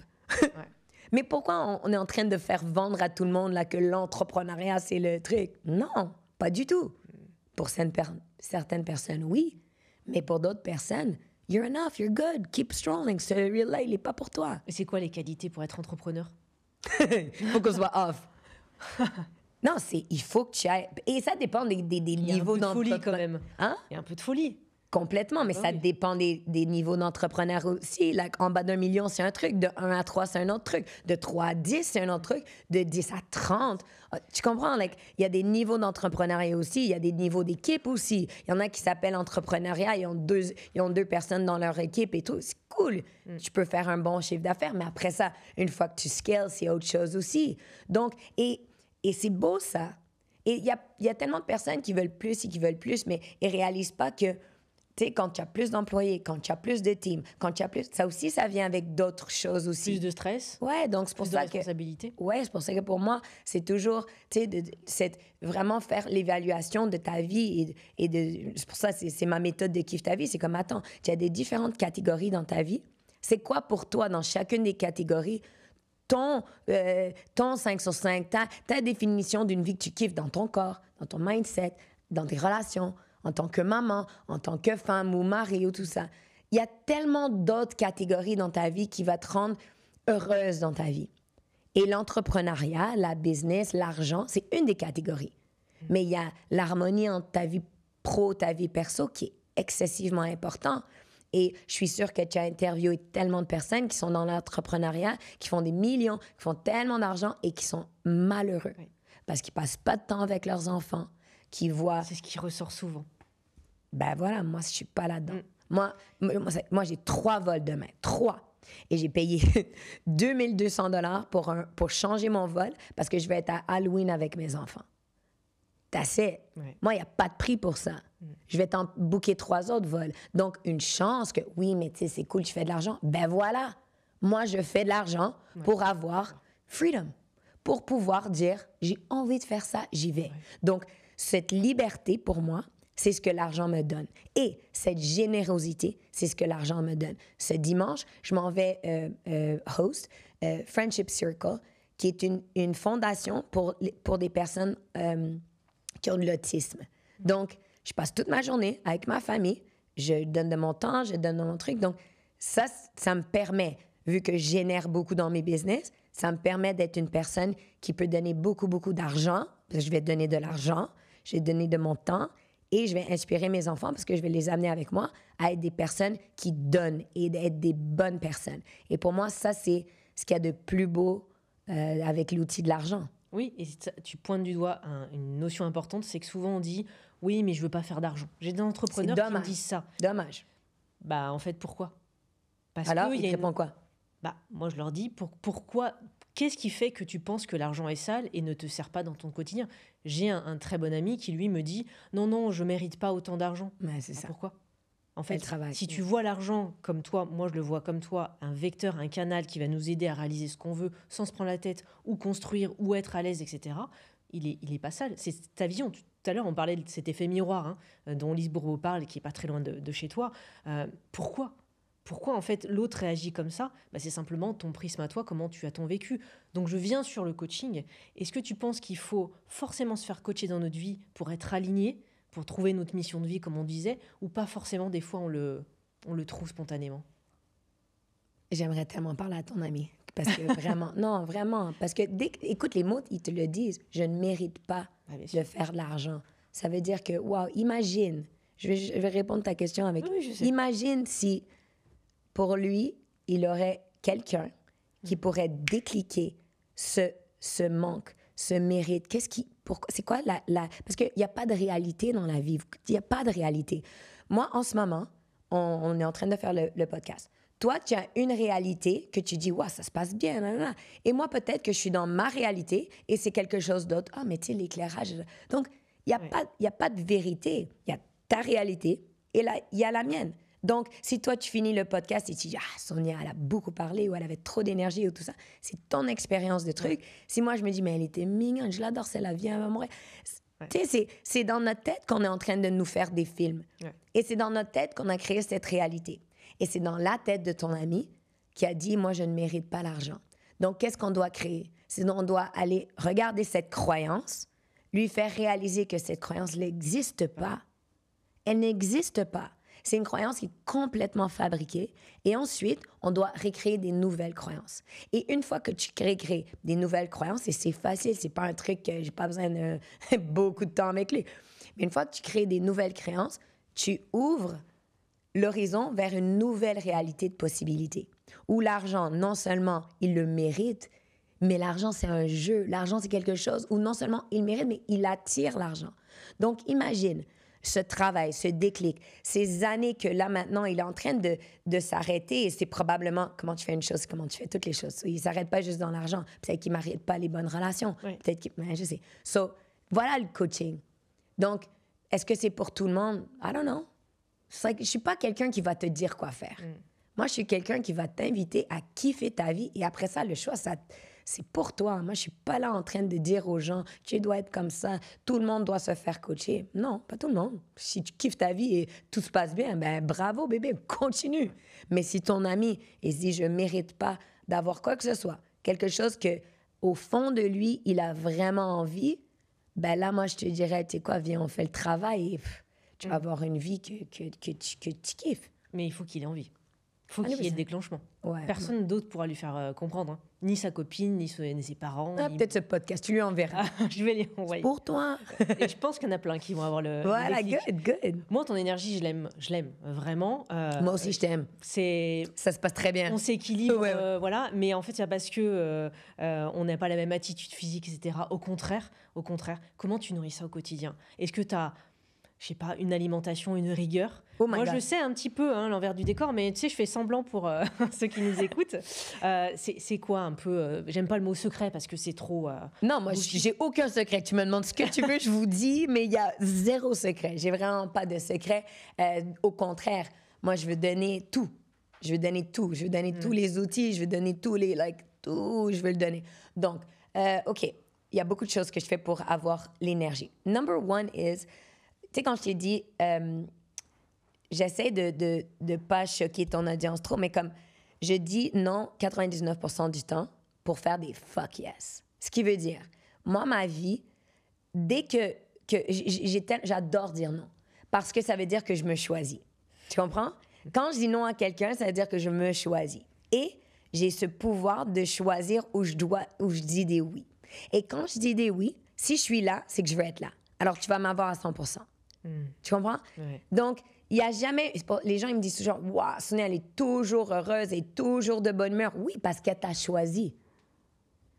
Mais pourquoi on est en train de faire vendre à tout le monde là, que l'entrepreneuriat, c'est le truc? Non, pas du tout. Pour certaines personnes, oui. Mais pour d'autres personnes, you're enough, you're good, keep strolling. Celui-là, il n'est pas pour toi. Et c'est quoi les qualités pour être entrepreneur? Il faut qu'on soit off. Non, il faut que tu ailles... Et ça dépend des niveaux d'entrepreneur. Il y a un peu de folie quand même. Hein? Il y a un peu de folie. Complètement, mais ça dépend des niveaux d'entrepreneur aussi. En bas d'1 million, c'est un truc. De 1 à 3, c'est un autre truc. De 3 à 10, c'est un autre truc. De 10 à 30, tu comprends? Il y a des niveaux d'entrepreneuriat aussi. Il y a des niveaux d'équipe aussi. Il y en a qui s'appellent entrepreneuriat. Ils ont deux personnes dans leur équipe et tout. C'est cool. Tu peux faire un bon chiffre d'affaires, mais après ça, une fois que tu scales, c'est autre chose aussi. Donc, et c'est beau ça. Et il y a tellement de personnes qui veulent plus et qui veulent plus, mais ils ne réalisent pas que, tu sais, quand tu as plus d'employés, quand tu as plus de teams, quand tu as plus... Ça aussi, ça vient avec d'autres choses aussi. Plus de stress. Ouais, donc c'est pour plus ça de responsabilité. Ouais, c'est pour ça que pour moi, c'est toujours, tu sais, c'est vraiment faire l'évaluation de ta vie c'est pour ça, c'est ma méthode de Kiffe ta vie. C'est comme, attends, tu as des différentes catégories dans ta vie. C'est quoi pour toi, dans chacune des catégories, ton 5 sur 5, ta définition d'une vie que tu kiffes dans ton corps, dans ton mindset, dans tes relations, en tant que maman, en tant que femme ou mari ou tout ça. Il y a tellement d'autres catégories dans ta vie qui vont te rendre heureuse dans ta vie. Et l'entrepreneuriat, la business, l'argent, c'est une des catégories. Mais il y a l'harmonie entre ta vie pro, ta vie perso qui est excessivement important. Et je suis sûre que tu as interviewé tellement de personnes qui sont dans l'entrepreneuriat, qui font des millions, qui font tellement d'argent et qui sont malheureux. Oui. Parce qu'ils passent pas de temps avec leurs enfants, qui voient... C'est ce qui ressort souvent. Ben voilà, moi, je suis pas là-dedans. Moi, j'ai 3 vols demain. 3. Et j'ai payé 2200 $ pour changer mon vol parce que je vais être à Halloween avec mes enfants. That's it. Ouais. Moi, il n'y a pas de prix pour ça. Je vais t'en booker 3 autres vols. Donc, une chance que, oui, mais tu sais, c'est cool, tu fais de l'argent. Ben voilà. Moi, je fais de l'argent pour avoir freedom. Pour pouvoir dire, j'ai envie de faire ça, j'y vais. Ouais. Donc, cette liberté, pour moi, c'est ce que l'argent me donne. Et cette générosité, c'est ce que l'argent me donne. Ce dimanche, je m'en vais host Friendship Circle, qui est une fondation pour des personnes qui ont de l'autisme. Donc, je passe toute ma journée avec ma famille. Je donne de mon temps, je donne de mon truc. Donc, ça me permet, vu que je génère beaucoup dans mes business, ça me permet d'être une personne qui peut donner beaucoup, beaucoup d'argent. Parce que je vais donner de l'argent, je vais donner de mon temps. Et je vais inspirer mes enfants parce que je vais les amener avec moi à être des personnes qui donnent et d'être des bonnes personnes. Et pour moi, ça, c'est ce qu'il y a de plus beau avec l'outil de l'argent. Oui, et tu pointes du doigt une notion importante, c'est que souvent on dit « oui, mais je veux pas faire d'argent ». J'ai des entrepreneurs qui me disent ça. Dommage. Bah, en fait, pourquoi? Parce alors, ils te répondent quoi? Bah, moi, je leur dis pourquoi. Qu'est-ce qui fait que tu penses que l'argent est sale et ne te sert pas dans ton quotidien? J'ai un très bon ami qui, lui, me dit « non, je mérite pas autant d'argent ». C'est ça. Pourquoi? En fait, si tu vois l'argent comme toi, moi je le vois comme toi, un vecteur, un canal qui va nous aider à réaliser ce qu'on veut sans se prendre la tête, ou construire, ou être à l'aise, etc., il est pas sale. C'est ta vision. Tout à l'heure, on parlait de cet effet miroir dont Lise Bourbeau parle, qui est pas très loin de chez toi. Pourquoi, en fait, l'autre réagit comme ça? C'est simplement ton prisme à toi, comment tu as ton vécu. Donc, je viens sur le coaching. Est-ce que tu penses qu'il faut forcément se faire coacher dans notre vie pour être aligné, pour trouver notre mission de vie, comme on disait, ou pas forcément, des fois, on le trouve spontanément? J'aimerais tellement parler à ton ami. Parce que vraiment, non, vraiment. Parce que, écoute, les mots, ils te le disent. Je ne mérite pas de faire de l'argent. Ça veut dire que, wow, imagine. Je vais répondre à ta question avec... Oui, je sais. Imagine si... Pour lui, il aurait quelqu'un qui pourrait décliquer ce manque, ce mérite. C'est quoi parce qu'il n'y a pas de réalité dans la vie. Il n'y a pas de réalité. Moi, en ce moment, on est en train de faire le podcast. Toi, tu as une réalité que tu dis, ouais, ça se passe bien. Nanana. Et moi, peut-être que je suis dans ma réalité et c'est quelque chose d'autre. Ah, mais tu sais, l'éclairage. Donc, il n'y a pas de vérité. Il y a ta réalité et là, il y a la mienne. Donc, si toi, tu finis le podcast et tu dis « Ah, Sonia, elle a beaucoup parlé ou elle avait trop d'énergie ou tout ça », c'est ton expérience de truc. Ouais. Si moi, je me dis « Mais elle était mignonne, je l'adore, c'est la vie à mourir ». Tu sais, c'est dans notre tête qu'on est en train de nous faire des films. Ouais. Et c'est dans notre tête qu'on a créé cette réalité. Et c'est dans la tête de ton ami qui a dit « Moi, je ne mérite pas l'argent ». Donc, qu'est-ce qu'on doit créer? On doit aller regarder cette croyance, lui faire réaliser que cette croyance n'existe pas. Elle n'existe pas. C'est une croyance qui est complètement fabriquée. Et ensuite, on doit recréer des nouvelles croyances. Et une fois que tu crées des nouvelles croyances, et c'est facile, c'est pas un truc que j'ai pas besoin de beaucoup de temps avec lui. Mais une fois que tu crées des nouvelles croyances, tu ouvres l'horizon vers une nouvelle réalité de possibilités. Où l'argent, non seulement il le mérite, mais l'argent, c'est un jeu. L'argent, c'est quelque chose où non seulement il mérite, mais il attire l'argent. Donc, imagine ce travail, ce déclic, ces années que là, maintenant, il est en train de s'arrêter et c'est probablement comment tu fais une chose, comment tu fais toutes les choses. Il ne s'arrête pas juste dans l'argent. Peut-être qu'il ne m'arrête pas les bonnes relations. Oui. Peut-être qu'il... je sais. So, Voilà le coaching. Donc, est-ce que c'est pour tout le monde? I don't know. Je ne suis pas quelqu'un qui va te dire quoi faire. Moi, je suis quelqu'un qui va t'inviter à kiffer ta vie et après ça, le choix, c'est pour toi. Moi, je ne suis pas là en train de dire aux gens, tu dois être comme ça, tout le monde doit se faire coacher. Non, pas tout le monde. Si tu kiffes ta vie et tout se passe bien, ben bravo bébé, continue. Mais si ton ami il se dit, je ne mérite pas d'avoir quoi que ce soit, quelque chose que au fond de lui, il a vraiment envie, ben là, moi, je te dirais, tu sais quoi, viens, on fait le travail et tu vas avoir une vie que tu kiffes. Mais il faut qu'il ait envie. Il faut qu'il y ait le déclenchement. Ouais, Personne d'autre pourra lui faire comprendre. Hein. Ni sa copine, ni ses parents. Peut-être ce podcast, tu lui enverras. Je vais les envoyer. Pour toi. Et je pense qu'il y en a plein qui vont avoir le Voilà, déclic. good. Moi, ton énergie, je l'aime vraiment. Moi aussi, je t'aime. Ça se passe très bien. On s'équilibre, voilà. Mais en fait, c'est parce que on n'a pas la même attitude physique, etc. Au contraire, comment tu nourris ça au quotidien? Est-ce que tu as, je sais pas, une alimentation, une rigueur? Moi, je sais un petit peu l'envers du décor, mais tu sais, je fais semblant pour ceux qui nous écoutent. C'est quoi un peu j'aime pas le mot secret parce que c'est trop... non, moi, j'ai aucun secret. Tu me demandes ce que tu veux, je vous dis, mais il y a zéro secret. J'ai vraiment pas de secret. Au contraire, moi, je veux donner tout. Je veux donner tous les outils, je veux donner tout, je veux le donner. Donc, OK, il y a beaucoup de choses que je fais pour avoir l'énergie. Number one is, tu sais, quand je t'ai dit... j'essaie de pas choquer ton audience trop, mais comme je dis non 99% du temps pour faire des fuck yes. Ce qui veut dire, moi, ma vie, dès que j'adore dire non, parce que ça veut dire que je me choisis. Tu comprends? Quand je dis non à quelqu'un, ça veut dire que je me choisis. Et j'ai ce pouvoir de choisir où je dis des oui. Et quand je dis des oui, si je suis là, c'est que je veux être là. Alors, tu vas m'avoir à 100%. Tu comprends? Ouais. Donc, il n'y a jamais... Les gens, ils me disent toujours, « Wow, Sonia, elle est toujours heureuse et toujours de bonne humeur. » Oui, parce qu'elle t'a choisi.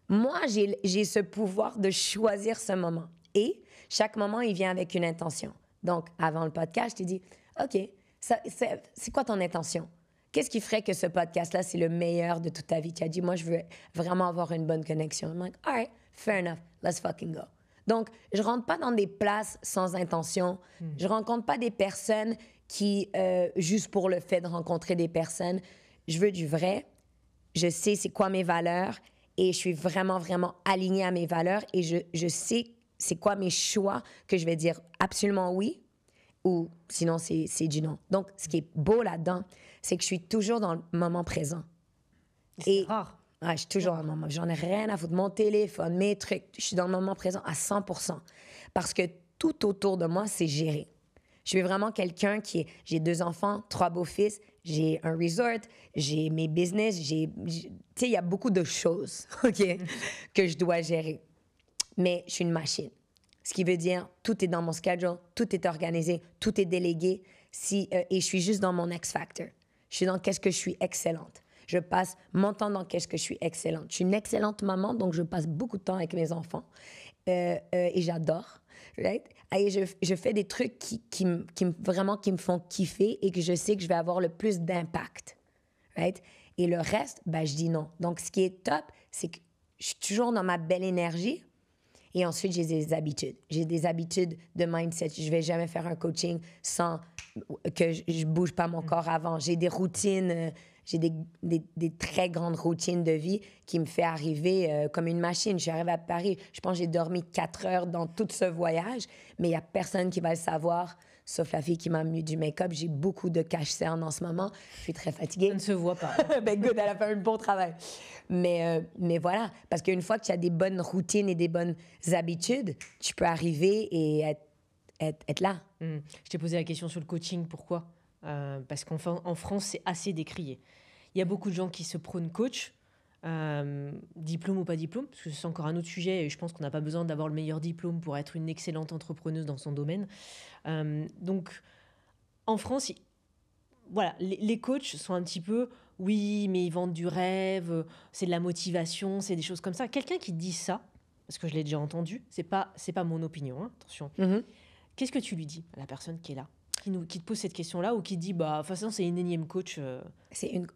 Moi, j'ai ce pouvoir de choisir ce moment. Et chaque moment, il vient avec une intention. Donc, avant le podcast, je t'ai dit, « OK, c'est quoi ton intention? Qu'est-ce qui ferait que ce podcast-là, c'est le meilleur de toute ta vie? » Tu as dit, « Moi, je veux vraiment avoir une bonne connexion. » I'm like, « All right, fair enough. Let's fucking go. » Donc, je rentre pas dans des places sans intention. Je rencontre pas des personnes qui, juste pour le fait de rencontrer des personnes, je veux du vrai. Je sais c'est quoi mes valeurs et je suis vraiment, vraiment alignée à mes valeurs et je sais c'est quoi mes choix que je vais dire absolument oui ou sinon c'est du non. Donc, ce qui est beau là-dedans, c'est que je suis toujours dans le moment présent. C'est rare. Ouais, je suis toujours dans le moment. J'en ai rien à foutre. Mon téléphone, mes trucs, je suis dans le moment présent à 100%. Parce que tout autour de moi, c'est géré. Je suis vraiment quelqu'un j'ai 2 enfants, 3 beaux-fils, j'ai un resort, j'ai mes business, tu sais, il y a beaucoup de choses, OK, que je dois gérer. Mais je suis une machine. Ce qui veut dire, tout est dans mon schedule, tout est organisé, tout est délégué. Et je suis juste dans mon X-Factor. Je suis dans qu'est-ce que je suis excellente. Je passe mon temps dans qu'est-ce que je suis excellente. Je suis une excellente maman, donc je passe beaucoup de temps avec mes enfants. Et j'adore. Right? Et je fais des trucs qui me font kiffer et que je sais que je vais avoir le plus d'impact. Right? Et le reste, ben, je dis non. Donc, ce qui est top, c'est que je suis toujours dans ma belle énergie. Et ensuite, j'ai des habitudes. J'ai des habitudes de mindset. Je ne vais jamais faire un coaching sans que je ne bouge pas mon corps avant. J'ai des routines, j'ai des très grandes routines de vie qui me fait arriver comme une machine. Je suis arrivée à Paris, je pense que j'ai dormi 4 heures dans tout ce voyage, mais il n'y a personne qui va le savoir, sauf la fille qui m'a mis du make-up. J'ai beaucoup de cache-cerne en ce moment. Je suis très fatiguée. Ça ne se voit pas. Ben good, elle a fait un bon travail. Mais voilà, parce qu'une fois que tu as des bonnes routines et des bonnes habitudes, tu peux arriver et être là. Je t'ai posé la question sur le coaching, pourquoi? Parce qu'en France, c'est assez décrié. Il y a beaucoup de gens qui se prônent coach, diplôme ou pas diplôme, parce que c'est encore un autre sujet et je pense qu'on n'a pas besoin d'avoir le meilleur diplôme pour être une excellente entrepreneuse dans son domaine. Donc, en France, voilà, les coachs sont un petit peu, oui, mais ils vendent du rêve, c'est de la motivation, c'est des choses comme ça. Quelqu'un qui dit ça, parce que je l'ai déjà entendu, c'est pas mon opinion, hein, attention. Qu'est-ce que tu lui dis à la personne qui est là, qui te pose cette question-là ou qui dit, bah, de toute façon, c'est une énième coach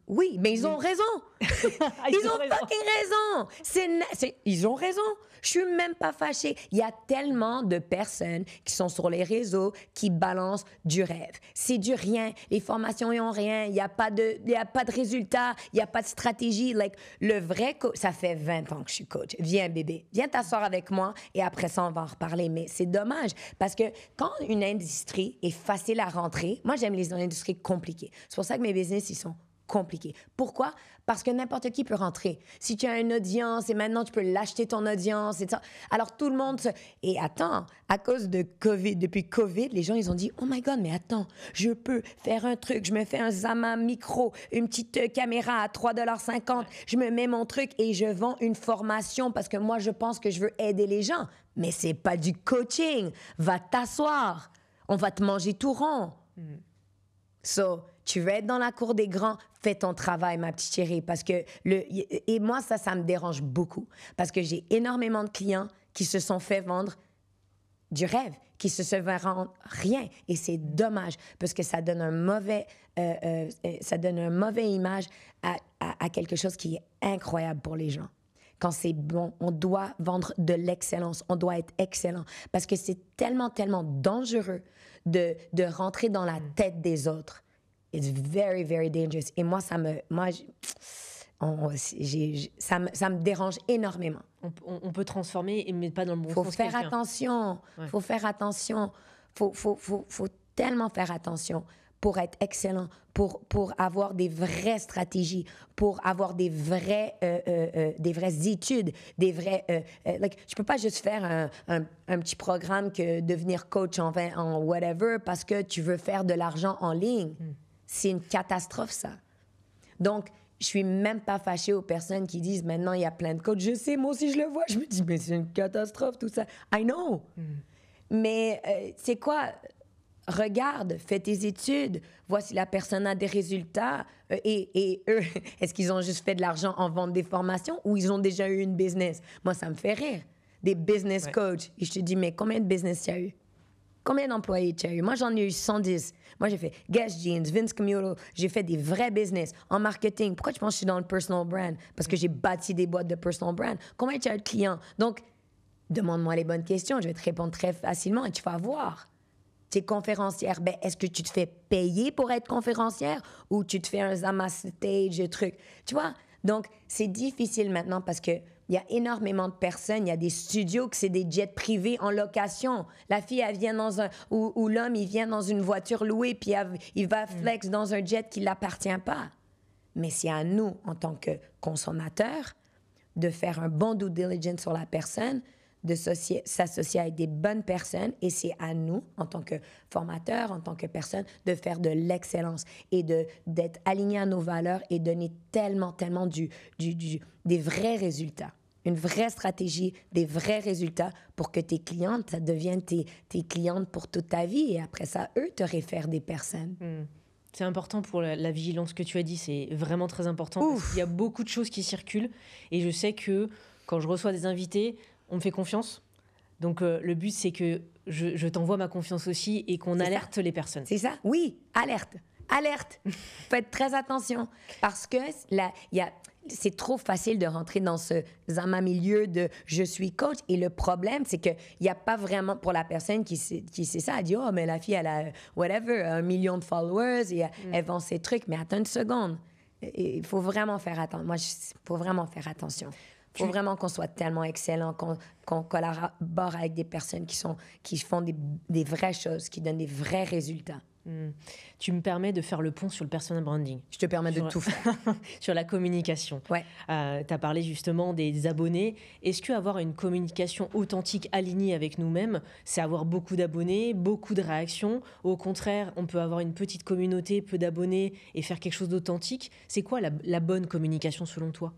Oui, mais ils ont raison. Ils ont fucking raison. Ils ont raison. Je suis même pas fâchée. Il y a tellement de personnes qui sont sur les réseaux qui balancent du rêve. C'est du rien. Les formations, ils ont rien. Il y a pas de résultat. Il y a pas de stratégie. Like, le vrai coach, ça fait 20 ans que je suis coach. Viens, bébé. Viens t'asseoir avec moi et après ça, on va en reparler. Mais c'est dommage parce que quand une industrie est facile à rentrer, moi, j'aime les industries compliquées. C'est pour ça que mes business, ils sont compliqué. Pourquoi? Parce que n'importe qui peut rentrer. Si tu as une audience et maintenant tu peux l'acheter ton audience et ça. Alors tout le monde se... Et attends, à cause de COVID, depuis COVID, les gens ils ont dit « Oh my God, mais attends, je peux faire un truc, je me fais un Zama micro, une petite caméra à 3,50 $, je me mets mon truc et je vends une formation parce que moi je pense que je veux aider les gens. » Mais c'est pas du coaching. Va t'asseoir. On va te manger tout rond. So, tu veux être dans la cour des grands, fais ton travail, ma petite chérie. Parce que et moi, ça me dérange beaucoup. Parce que j'ai énormément de clients qui se sont fait vendre du rêve, qui se verront rien. Et c'est dommage parce que ça donne une mauvaise image à quelque chose qui est incroyable pour les gens. Quand c'est bon, on doit vendre de l'excellence, on doit être excellent. Parce que c'est tellement, tellement dangereux de rentrer dans la tête des autres. It's very, very dangerous. Et moi, ça me dérange énormément. On peut transformer, mais pas dans le bon sens. Faut faire attention. Ouais. Faut faire attention. Faut tellement faire attention pour être excellent, pour avoir des vraies stratégies, pour avoir des vraies études, je peux pas juste faire un petit programme que devenir coach en whatever parce que tu veux faire de l'argent en ligne. C'est une catastrophe, ça. Donc, je suis même pas fâchée aux personnes qui disent maintenant il y a plein de coachs. Je sais, moi aussi je le vois. Je me dis mais c'est une catastrophe tout ça. I know. Mais c'est quoi? Regarde, fais tes études, vois si la personne a des résultats. Et eux, est-ce qu'ils ont juste fait de l'argent en vendant des formations ou ils ont déjà eu une business? Moi, ça me fait rire. Des business coachs. Et je te dis, mais combien de business tu as eu? Combien d'employés tu as eu? Moi, j'en ai eu 110. Moi, j'ai fait Guess Jeans, Vince Camuto. J'ai fait des vrais business en marketing. Pourquoi tu penses que je suis dans le personal brand? Parce que j'ai bâti des boîtes de personal brand. Combien tu as eu de clients? Donc, demande-moi les bonnes questions. Je vais te répondre très facilement et tu vas voir. Tu es conférencière. Ben, est-ce que tu te fais payer pour être conférencière ou tu te fais un Zama stage, truc? Tu vois? Donc, c'est difficile maintenant parce que il y a énormément de personnes. Il y a des studios que c'est des jets privés en location. La fille, elle vient dans un... Ou l'homme, il vient dans une voiture louée puis il va flex dans un jet qui ne l'appartient pas. Mais c'est à nous, en tant que consommateurs, de faire un bon due diligence sur la personne, de s'associer avec des bonnes personnes. Et c'est à nous, en tant que formateurs, en tant que personnes, de faire de l'excellence et d'être alignés à nos valeurs et donner tellement, tellement des vrais résultats. Une vraie stratégie, des vrais résultats pour que tes clientes, ça devienne tes clientes pour toute ta vie. Et après ça, eux te réfèrent des personnes. C'est important pour la vigilance que tu as dit. C'est vraiment très important. Parce qu'il y a beaucoup de choses qui circulent. Et je sais que quand je reçois des invités, on me fait confiance. Donc, le but, c'est que je t'envoie ma confiance aussi et qu'on alerte les personnes. C'est ça? Oui, alerte. Alerte. Faites très attention. Parce que c'est trop facile de rentrer dans ce milieu de « je suis coach ». Et le problème, c'est qu'il n'y a pas vraiment, pour la personne qui sait ça, elle dit « Oh, mais la fille, elle a, whatever, 1 million de followers et elle vend ses trucs. » Mais attends une seconde. Il faut vraiment faire attention. Il faut vraiment faire attention. Il faut vraiment qu'on soit tellement excellent, qu'on collabore avec des personnes qui font des vraies choses, qui donnent des vrais résultats. Tu me permets de faire le pont sur le personal branding. Je te permets de tout faire. Sur la communication. Ouais. Tu as parlé justement des abonnés. Est-ce qu'avoir une communication authentique, alignée avec nous-mêmes, c'est avoir beaucoup d'abonnés, beaucoup de réactions? Au contraire, on peut avoir une petite communauté, peu d'abonnés et faire quelque chose d'authentique. C'est quoi la bonne communication selon toi?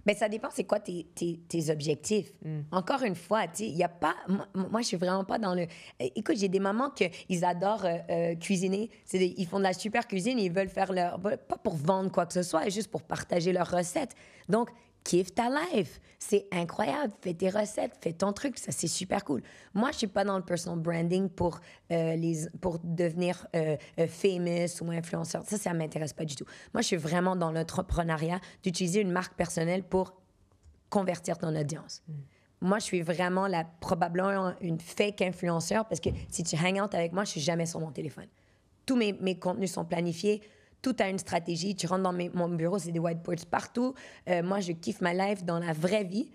Mais ça dépend, c'est quoi tes objectifs. Encore une fois, il n'y a pas... Moi, je suis vraiment pas dans le... Écoute, j'ai des mamans qu'ils adorent cuisiner. Ils font de la super cuisine et ils veulent faire leur... Pas pour vendre quoi que ce soit, juste pour partager leurs recettes. Donc, kiffe ta life. C'est incroyable. Fais tes recettes, fais ton truc. Ça, c'est super cool. Moi, je suis pas dans le personal branding pour devenir famous ou influenceur. Ça m'intéresse pas du tout. Moi, je suis vraiment dans l'entrepreneuriat d'utiliser une marque personnelle pour convertir ton audience. Moi, je suis vraiment probablement une fake influenceur parce que si tu hang out avec moi, je suis jamais sur mon téléphone. Tous mes contenus sont planifiés. Tout a une stratégie. Tu rentres dans mon bureau, c'est des whiteboards partout. Moi, je kiffe ma life dans la vraie vie,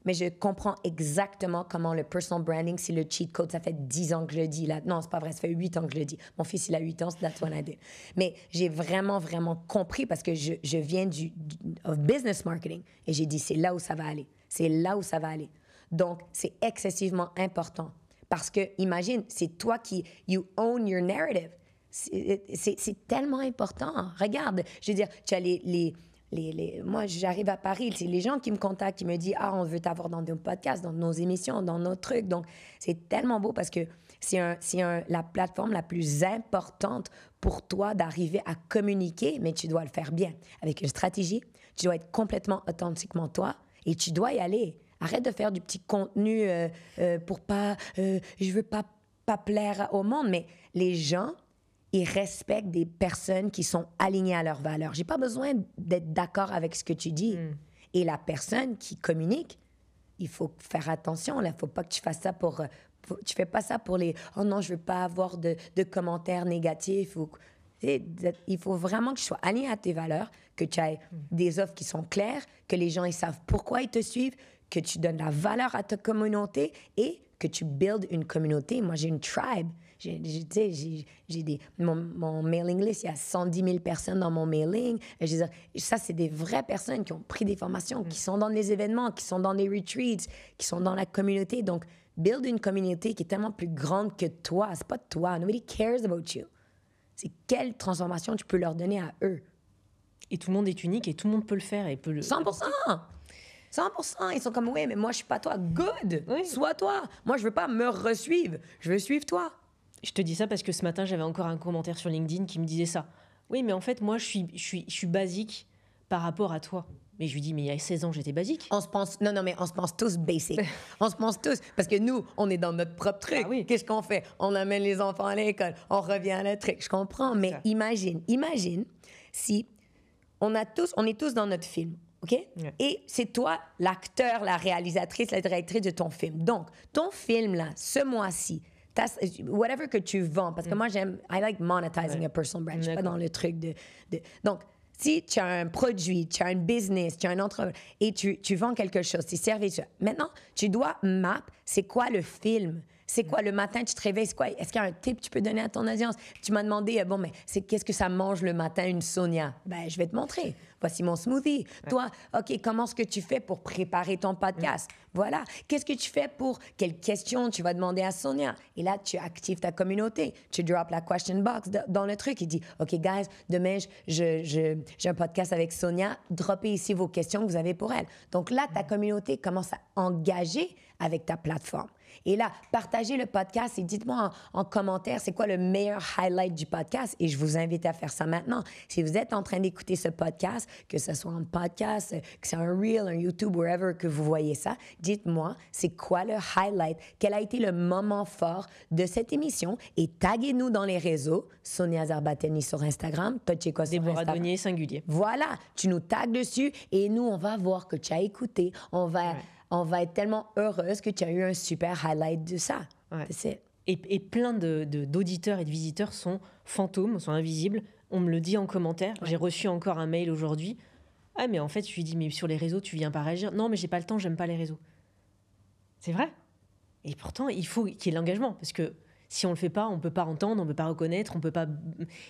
mais je comprends exactement comment le personal branding, c'est le cheat code. Ça fait 10 ans que je le dis. Là. Non, c'est pas vrai, ça fait 8 ans que je le dis. Mon fils, il a 8 ans, c'est that's what I did. Mais j'ai vraiment, vraiment compris parce que je viens du business marketing. Et j'ai dit, c'est là où ça va aller. C'est là où ça va aller. Donc, c'est excessivement important. Parce que, imagine, c'est toi qui, you own your narrative. C'est tellement important. Regarde, je veux dire, tu as moi, j'arrive à Paris, c'est les gens qui me contactent, qui me disent « Ah, on veut t'avoir dans nos podcasts, dans nos émissions, dans nos trucs. » Donc, c'est tellement beau parce que c'est la plateforme la plus importante pour toi d'arriver à communiquer, mais tu dois le faire bien. Avec une stratégie, tu dois être complètement authentiquement toi et tu dois y aller. Arrête de faire du petit contenu pour pas... je veux pas plaire au monde, mais les gens... ils respectent des personnes qui sont alignées à leurs valeurs. J'ai pas besoin d'être d'accord avec ce que tu dis. Et la personne qui communique, il faut faire attention. Il faut pas que tu fasses ça tu fais pas ça pour les... Oh non, je veux pas avoir de commentaires négatifs. Il faut vraiment que tu sois aligné à tes valeurs, que tu aies des offres qui sont claires, que les gens ils savent pourquoi ils te suivent, que tu donnes la valeur à ta communauté et que tu builds une communauté. Moi, j'ai une tribe. Mon mailing list, il y a 110 000 personnes dans mon mailing. Et je veux dire, ça, c'est des vraies personnes qui ont pris des formations, qui sont dans les événements, qui sont dans des retreats, qui sont dans la communauté. Donc, build une communauté qui est tellement plus grande que toi. C'est pas toi. Nobody cares about you. C'est quelle transformation tu peux leur donner à eux. Et tout le monde est unique et tout le monde peut le faire. Et peut le... 100%! 100%. Ils sont comme, oui, mais moi, je suis pas toi. Good! Oui. Sois toi. Moi, je veux pas me resuivre. Je veux suivre toi. Je te dis ça parce que ce matin, j'avais encore un commentaire sur LinkedIn qui me disait ça. Oui, mais en fait, moi, je suis basique par rapport à toi. Mais je lui dis, mais il y a 16 ans, j'étais basique. On se pense tous basic. On se pense tous. Parce que nous, on est dans notre propre truc. Ah oui. Qu'est-ce qu'on fait? On amène les enfants à l'école. On revient à notre truc. Je comprends. Mais imagine si on est tous dans notre film. OK? Ouais. Et c'est toi, l'acteur, la réalisatrice, la directrice de ton film. Donc, ton film, là, ce mois-ci, whatever que tu vends, parce que moi, I like monetizing a personal brand. Je suis pas dans le truc de... Donc, si tu as un produit, tu as un business, tu as un entreprise, et tu vends quelque chose, tu services. Maintenant, tu dois c'est quoi le film? C'est quoi le matin, tu te réveilles, c'est quoi? Est-ce qu'il y a un tip que tu peux donner à ton audience? Tu m'as demandé, bon, mais qu'est-ce que ça mange le matin, une Sonia? Ben, je vais te montrer. Voici mon smoothie. Ouais. Toi, OK, comment est-ce que tu fais pour préparer ton podcast? Voilà. Qu'est-ce que tu fais pour... Quelles questions tu vas demander à Sonia? Et là, tu actives ta communauté. Tu drops la question box dans le truc. Il dit, OK, guys, demain, j'ai un podcast avec Sonia. Droppez ici vos questions que vous avez pour elle. Donc là, ta communauté commence à engager avec ta plateforme. Et là, partagez le podcast et dites-moi en commentaire c'est quoi le meilleur highlight du podcast. Et je vous invite à faire ça maintenant. Si vous êtes en train d'écouter ce podcast, que ce soit un podcast, que c'est un reel, un YouTube, wherever que vous voyez ça, dites-moi c'est quoi le highlight, quel a été le moment fort de cette émission et taguez-nous dans les réseaux. Sonia Zarbateni sur Instagram, Tocheko sur Déborah Instagram. Donnier, singulier. Voilà, tu nous tagues dessus et nous, on va voir que tu as écouté. On va être tellement heureuse que tu as eu un super highlight de ça. Ouais. C'est... Et plein d'auditeurs et de visiteurs sont fantômes, sont invisibles. On me le dit en commentaire. Ouais. J'ai reçu encore un mail aujourd'hui. Ah, mais en fait, je lui dis, mais sur les réseaux, tu viens pas réagir. Non, mais j'ai pas le temps, j'aime pas les réseaux. C'est vrai. Et pourtant, il faut qu'il y ait l'engagement. Parce que si on le fait pas, on peut pas entendre, on peut pas reconnaître, on peut pas...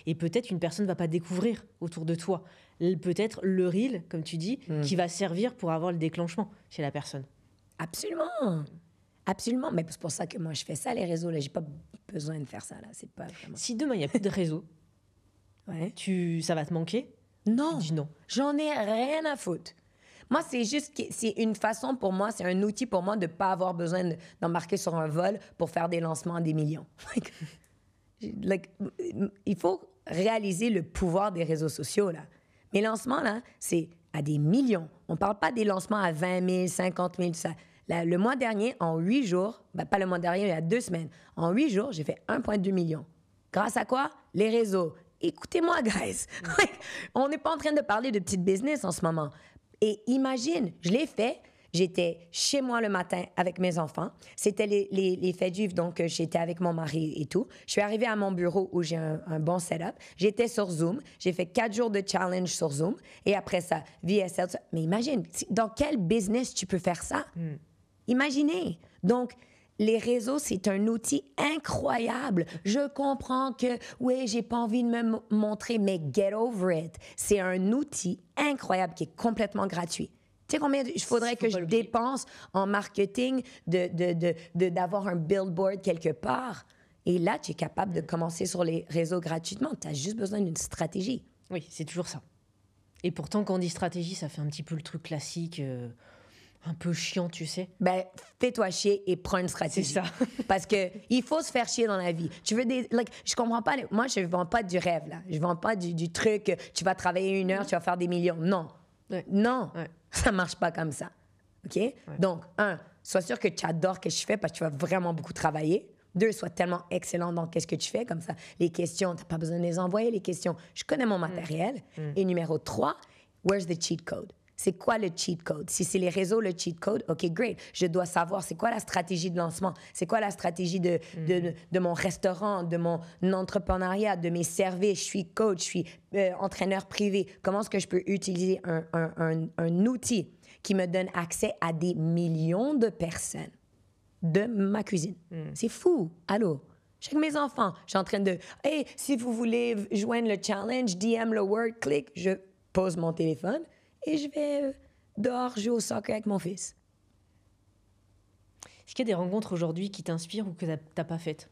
Et peut-être une personne va pas découvrir autour de toi. Peut-être le reel, comme tu dis, qui va servir pour avoir le déclenchement chez la personne. Absolument. Absolument. Mais c'est pour ça que moi, je fais ça, les réseaux. Là, j'ai pas besoin de faire ça. Là. C'est pas vraiment... Si demain, il n'y a plus de réseau, ça va te manquer? Non. Tu dis non. J'en ai rien à foutre. Moi, c'est une façon pour moi, c'est un outil pour moi de ne pas avoir besoin d'embarquer sur un vol pour faire des lancements à des millions. Il faut réaliser le pouvoir des réseaux sociaux, là. Mes lancements, là, c'est à des millions. On ne parle pas des lancements à 20 000, 50 000, ça. Le mois dernier, en 8 jours, pas le mois dernier, il y a 2 semaines, en 8 jours, j'ai fait 1,2 million. Grâce à quoi? Les réseaux. Écoutez-moi, guys. On n'est pas en train de parler de petite business en ce moment. Et imagine, je l'ai fait. J'étais chez moi le matin avec mes enfants. C'était les fêtes juives, donc j'étais avec mon mari et tout. Je suis arrivée à mon bureau où j'ai un bon setup. J'étais sur Zoom. J'ai fait 4 jours de challenge sur Zoom. Et après ça, VSL. Mais imagine, dans quel business tu peux faire ça? Imaginez. Donc, les réseaux, c'est un outil incroyable. Je comprends que, oui, j'ai pas envie de me montrer, mais get over it. C'est un outil incroyable qui est complètement gratuit. Tu sais combien il faudrait que je dépense en marketing d'avoir un billboard quelque part? Et là, tu es capable de commencer sur les réseaux gratuitement. Tu as juste besoin d'une stratégie. Oui, c'est toujours ça. Et pourtant, quand on dit stratégie, ça fait un petit peu le truc classique, un peu chiant, tu sais. Ben, fais-toi chier et prends une stratégie. C'est ça. Parce que il faut se faire chier dans la vie. Tu veux des... je comprends pas... Moi, je vends pas du rêve, là. Je vends pas du truc, tu vas travailler 1 heure, tu vas faire des millions. Non. Ouais. Non. Ouais. Ça marche pas comme ça. OK? Ouais. Donc, 1, sois sûr que tu adores ce que je fais parce que tu vas vraiment beaucoup travailler. 2, sois tellement excellent dans ce que tu fais. Comme ça, les questions, tu n'as pas besoin de les envoyer, les questions. Je connais mon matériel. Et numéro 3, where's the cheat code? C'est quoi le cheat code? Si c'est les réseaux, le cheat code, OK, great. Je dois savoir c'est quoi la stratégie de lancement, c'est quoi la stratégie de mon restaurant, de mon entrepreneuriat, de mes services. Je suis coach, je suis entraîneur privé. Comment est-ce que je peux utiliser un outil qui me donne accès à des millions de personnes de ma cuisine? C'est fou. Allô? Je suis avec mes enfants. Je suis en train de... Hey, si vous voulez joindre le challenge, DM le word, clic, je pose mon téléphone et je vais dehors jouer au soccer avec mon fils. Est-ce qu'il y a des rencontres aujourd'hui qui t'inspirent ou que tu n'as pas faites?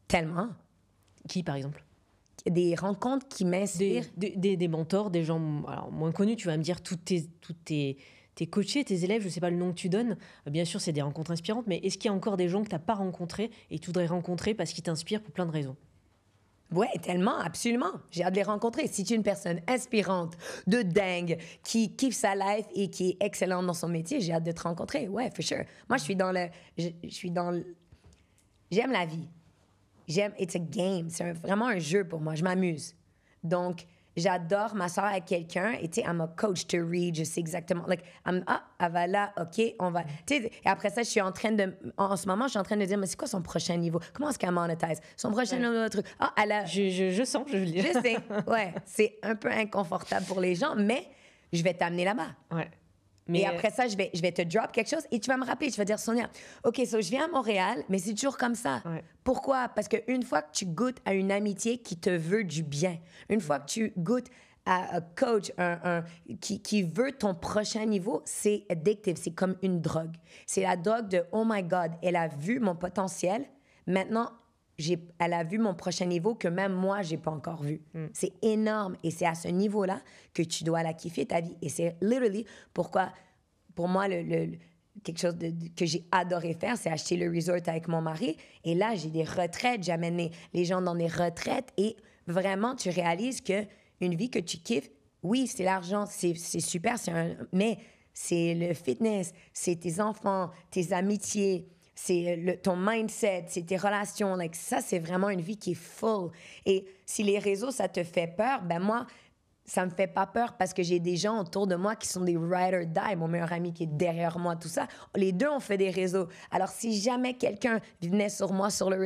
Tellement. Qui, par exemple? Des rencontres qui m'inspirent. Des mentors, des gens moins connus. Tu vas me dire, toutes tes coachés, tes élèves, je ne sais pas le nom que tu donnes. Bien sûr, c'est des rencontres inspirantes, mais est-ce qu'il y a encore des gens que tu n'as pas rencontrés et que tu voudrais rencontrer parce qu'ils t'inspirent pour plein de raisons? Oui, tellement, absolument. J'ai hâte de les rencontrer. Si tu es une personne inspirante, de dingue, qui kiffe sa life et qui est excellente dans son métier, j'ai hâte de te rencontrer. Ouais, for sure. Moi, je suis dans le... J'aime la vie. It's a game. C'est vraiment un jeu pour moi. Je m'amuse. Donc, j'adore m'asseoir avec quelqu'un et, tu sais, I'm a coach to read. Je sais exactement. Like, elle va là, OK, on va. Tu sais, et après ça, en ce moment, je suis en train de dire, mais c'est quoi son prochain niveau? Comment est-ce qu'elle monetise? Son prochain truc. Elle a. Je sens, je veux le dire. Je sais. Ouais, c'est un peu inconfortable pour les gens, mais je vais t'amener là-bas. Ouais. Et après ça, je vais te drop quelque chose et tu vas me rappeler. Tu vas dire, Sonia, OK, je viens à Montréal, mais c'est toujours comme ça. Ouais. Pourquoi? Parce qu'une fois que tu goûtes à une amitié qui te veut du bien, une fois que tu goûtes à un coach qui veut ton prochain niveau, c'est addictive. C'est comme une drogue. C'est la drogue de, oh my God, elle a vu mon potentiel. Maintenant, elle a vu mon prochain niveau que même moi, j'ai pas encore vu. C'est énorme. Et c'est à ce niveau-là que tu dois la kiffer, ta vie. Et c'est literally pourquoi, pour moi, quelque chose que j'ai adoré faire, c'est acheter le resort avec mon mari. Et là, j'ai des retraites. J'amène les gens dans des retraites. Et vraiment, tu réalises que une vie que tu kiffes, oui, c'est l'argent, c'est super, mais c'est le fitness, c'est tes enfants, tes amitiés, c'est ton mindset, c'est tes relations. Like, ça, c'est vraiment une vie qui est full. Et si les réseaux, ça te fait peur, ben moi, ça me fait pas peur parce que j'ai des gens autour de moi qui sont des ride or die. Mon meilleur ami qui est derrière moi, tout ça. Les deux, on fait des réseaux. Alors, si jamais quelqu'un venait sur moi sur les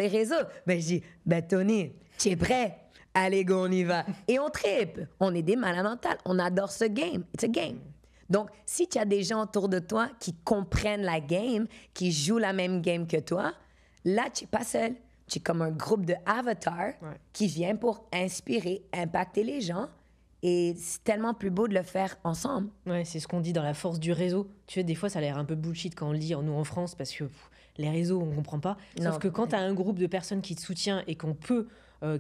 réseaux, ben je dis, ben Tony, tu es prêt? Allez, go, on y va. Et on tripe. On est des malades mentales. On adore ce game. It's a game. Donc, si tu as des gens autour de toi qui comprennent la game, qui jouent la même game que toi, là, tu n'es pas seul. Tu es comme un groupe de avatars qui vient pour inspirer, impacter les gens. Et c'est tellement plus beau de le faire ensemble. Ouais, c'est ce qu'on dit dans la force du réseau. Tu sais, des fois, ça a l'air un peu bullshit quand on le dit, nous, en France, parce que les réseaux, on ne comprend pas. Sauf que quand tu as un groupe de personnes qui te soutient et qu'on peut,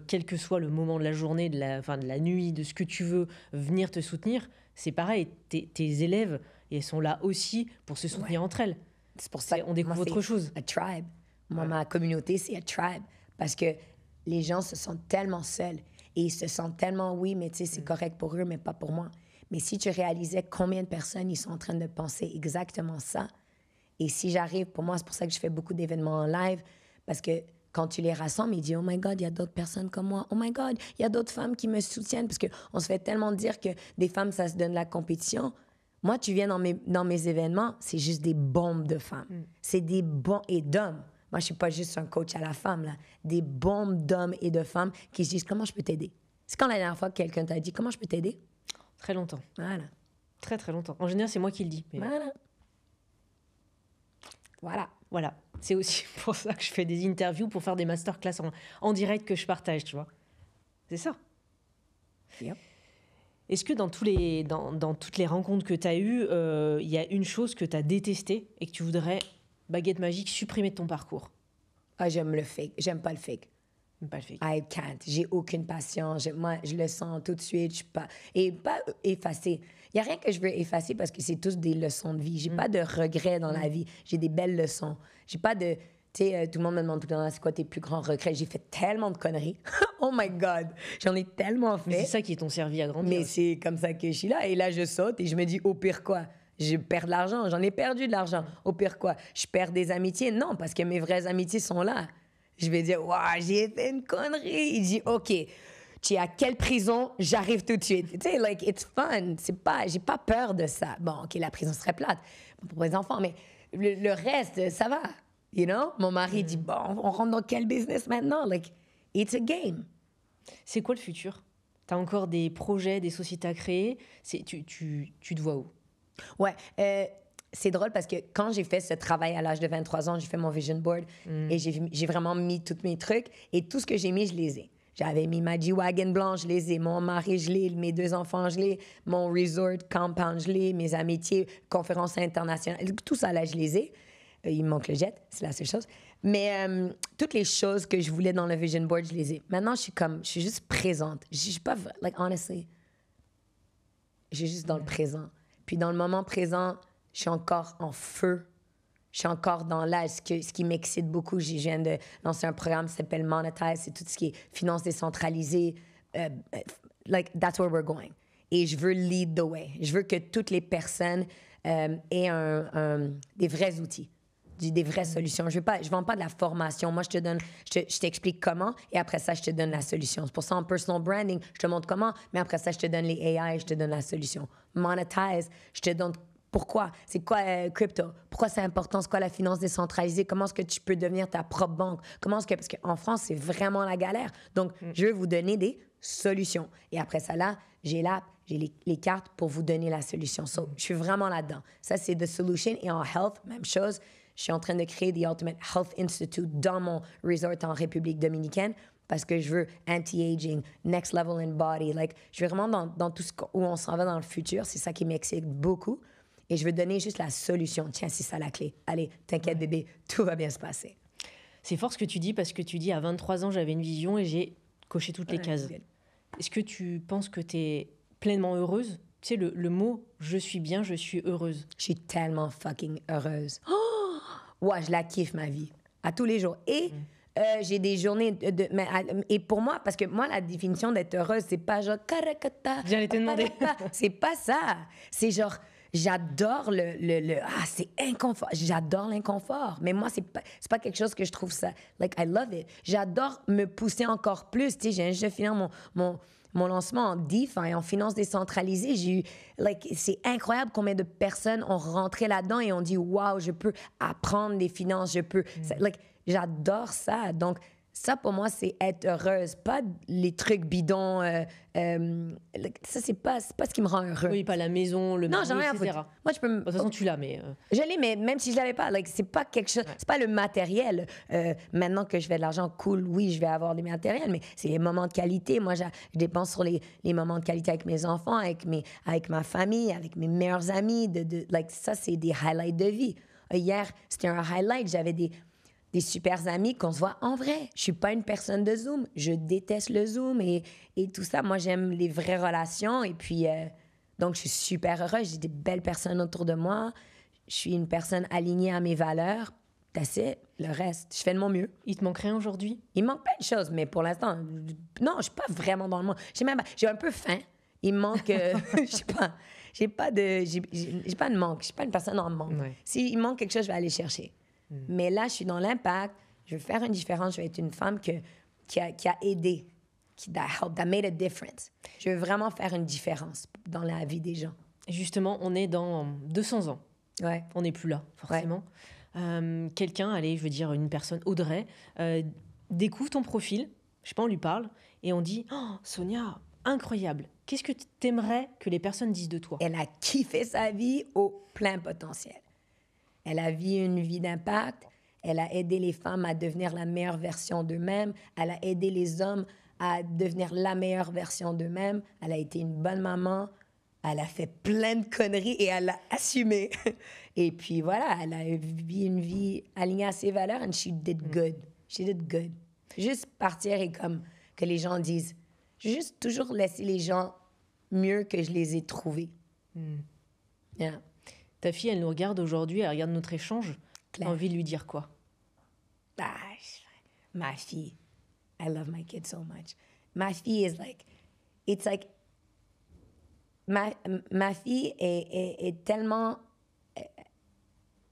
quel que soit le moment de la journée, de la nuit, de ce que tu veux, venir te soutenir, c'est pareil. Tes élèves, elles sont là aussi pour se soutenir entre elles. C'est pour ça qu'on découvre autre chose. A tribe. Moi, ma communauté, c'est a tribe. Parce que les gens se sentent tellement seuls. Et ils se sentent tellement, oui, mais tu sais, c'est correct pour eux, mais pas pour moi. Mais si tu réalisais combien de personnes ils sont en train de penser exactement ça, et si j'arrive, pour moi, c'est pour ça que je fais beaucoup d'événements en live, parce que quand tu les rassembles, ils disent « Oh my God, il y a d'autres personnes comme moi. Oh my God, il y a d'autres femmes qui me soutiennent. » Parce qu'on se fait tellement dire que des femmes, ça se donne la compétition. Moi, tu viens dans mes événements, c'est juste des bombes de femmes. C'est des bombes et d'hommes. Moi, je suis pas juste un coach à la femme, là. Des bombes d'hommes et de femmes qui se disent « Comment je peux t'aider? » C'est quand la dernière fois que quelqu'un t'a dit « Comment je peux t'aider? » Très longtemps. Voilà. Très, très longtemps. En général, c'est moi qui le dis. Mais... Voilà. C'est aussi pour ça que je fais des interviews pour faire des masterclass en direct que je partage, tu vois. C'est ça. Yep. Est-ce que dans toutes les rencontres que tu as eues, il y a une chose que tu as détestée et que tu voudrais, baguette magique, supprimer de ton parcours? Ah, j'aime le fake. J'aime pas le fake. Pas le fake. I can't. J'ai aucune patience. Moi, je le sens tout de suite. Je suis pas... Et pas effacer. Il n'y a rien que je veux effacer parce que c'est tous des leçons de vie. J'ai pas de regrets dans la vie. J'ai des belles leçons. J'ai pas de... Tu sais, tout le monde me demande tout le temps, c'est quoi tes plus grands regrets? J'ai fait tellement de conneries. Oh my God! J'en ai tellement fait. Mais c'est ça qui t'ont servi à grandir. Mais c'est comme ça que je suis là. Et là, je saute et je me dis, au pire quoi? Je perds de l'argent. J'en ai perdu de l'argent. Au pire quoi? Je perds des amitiés? Non, parce que mes vraies amitiés sont là. Je vais dire, waouh, j'ai fait une connerie. Il dit, OK, tu es à quelle prison? J'arrive tout de suite. Tu sais, like, it's fun. J'ai pas peur de ça. Bon, OK, la prison serait plate pour les enfants, mais le reste, ça va. You know? Mon mari dit, bon, on rentre dans quel business maintenant? Like, it's a game. C'est quoi le futur? Tu as encore des projets, des sociétés à créer? Tu te vois où? Ouais, c'est drôle parce que quand j'ai fait ce travail à l'âge de 23 ans, j'ai fait mon vision board et j'ai vraiment mis tous mes trucs et tout ce que j'ai mis, je les ai. J'avais mis ma G-Wagon blanche, je les ai. Mon mari, je l'ai. Mes 2 enfants, je l'ai. Mon resort, compound, je l'ai. Mes amitiés, conférences internationales, tout ça, là, je les ai. Il me manque le jet, c'est la seule chose. Mais toutes les choses que je voulais dans le vision board, je les ai. Maintenant, je suis juste présente. Je suis pas, like, honestly, je suis juste dans le présent. Puis dans le moment présent, je suis encore en feu. Je suis encore dans là. Ce qui m'excite beaucoup, je viens de lancer un programme qui s'appelle Monetize. C'est tout ce qui est finances décentralisées. Like, that's where we're going. Et je veux lead the way. Je veux que toutes les personnes aient des vrais outils, des vraies solutions. Je vends pas de la formation. Moi, je t'explique comment et après ça, je te donne la solution. C'est pour ça, en personal branding, je te montre comment, mais après ça, je te donne les AI, je te donne la solution. Monetize, je te donne pourquoi, c'est quoi crypto, pourquoi c'est important, c'est quoi la finance décentralisée, comment est-ce que tu peux devenir ta propre banque, parce qu'en France, c'est vraiment la galère. Donc, je vais vous donner des solutions. Et après ça, là, j'ai l'app, j'ai les cartes pour vous donner la solution. So, je suis vraiment là-dedans. Ça, c'est The Solution. Et en health, même chose. Je suis en train de créer The Ultimate Health Institute dans mon resort en République dominicaine parce que je veux anti-aging, next level in body. Like, je veux vraiment dans tout où on s'en va dans le futur. C'est ça qui m'excite beaucoup. Et je veux donner juste la solution. Tiens, c'est ça la clé. Allez, t'inquiète bébé, tout va bien se passer. C'est fort ce que tu dis parce que tu dis à 23 ans, j'avais une vision et j'ai coché toutes les cases. Est-ce que tu penses que tu es pleinement heureuse? Tu sais, le mot « je suis bien, je suis heureuse ». Je suis tellement fucking heureuse. Oh! Ouais, je la kiffe, ma vie. À tous les jours. Et j'ai des journées et pour moi, parce que moi, la définition d'être heureuse, c'est pas genre « karakata ». J'allais te demander. C'est pas ça. C'est genre... J'adore c'est inconfort. J'adore l'inconfort. Mais moi, c'est pas quelque chose que je trouve ça... Like, I love it. J'adore me pousser encore plus. Tu sais, j'ai juste fini mon lancement en DeFi, en finance décentralisée. J'ai eu... Like, c'est incroyable combien de personnes ont rentré là-dedans et ont dit « Wow, je peux apprendre des finances, je peux... » Like, j'adore ça. Donc, ça, pour moi, c'est être heureuse. Pas les trucs bidons. Ça, c'est pas ce qui me rend heureux. Oui, pas la maison, le mari, etc. Moi, je peux de toute façon, tu l'as, mais... Je l'ai, mais même si je l'avais pas, like, c'est pas quelque chose... C'est pas le matériel. Maintenant que je fais de l'argent, cool, oui, je vais avoir des matériels, mais c'est les moments de qualité. Moi, je dépense sur les moments de qualité avec mes enfants, avec ma famille, avec mes meilleurs amis. Like, ça, c'est des highlights de vie. Hier, c'était un highlight. J'avais des super amis qu'on se voit en vrai. Je suis pas une personne de Zoom. Je déteste le Zoom et tout ça. Moi, j'aime les vraies relations. Et puis, donc, je suis super heureuse. J'ai des belles personnes autour de moi. Je suis une personne alignée à mes valeurs. C'est le reste. Je fais de mon mieux. Il te manque rien aujourd'hui? Il me manque plein de choses, mais pour l'instant, non, je suis pas vraiment dans le monde. J'ai un peu faim. Il me manque, je sais pas, j'ai pas de manque. Je suis pas une personne en manque. Ouais. S'il manque quelque chose, je vais aller chercher. Mais là, je suis dans l'impact. Je veux faire une différence. Je veux être une femme qui a aidé, that made a difference. Je veux vraiment faire une différence dans la vie des gens. Justement, on est dans 200 ans. Ouais. On n'est plus là, forcément. Quelqu'un, allez, je veux dire une personne, Audrey, découvre ton profil, je sais pas, on lui parle, et on dit « Oh, Sonia, incroyable. Qu'est-ce que t'aimerais que les personnes disent de toi ?» Elle a kiffé sa vie au plein potentiel. Elle a vécu une vie d'impact. Elle a aidé les femmes à devenir la meilleure version d'eux-mêmes. Elle a aidé les hommes à devenir la meilleure version d'eux-mêmes. Elle a été une bonne maman. Elle a fait plein de conneries et elle l'a assumé. Et puis voilà, elle a vécu une vie alignée à ses valeurs and she did good. She did good. Juste partir et comme que les gens disent, juste toujours laisser les gens mieux que je les ai trouvés. Yeah. Ta fille, elle nous regarde aujourd'hui, elle regarde notre échange. T'as envie de lui dire quoi? Ah, ma fille. I love my kid so much. Ma fille is like, it's like, ma fille est tellement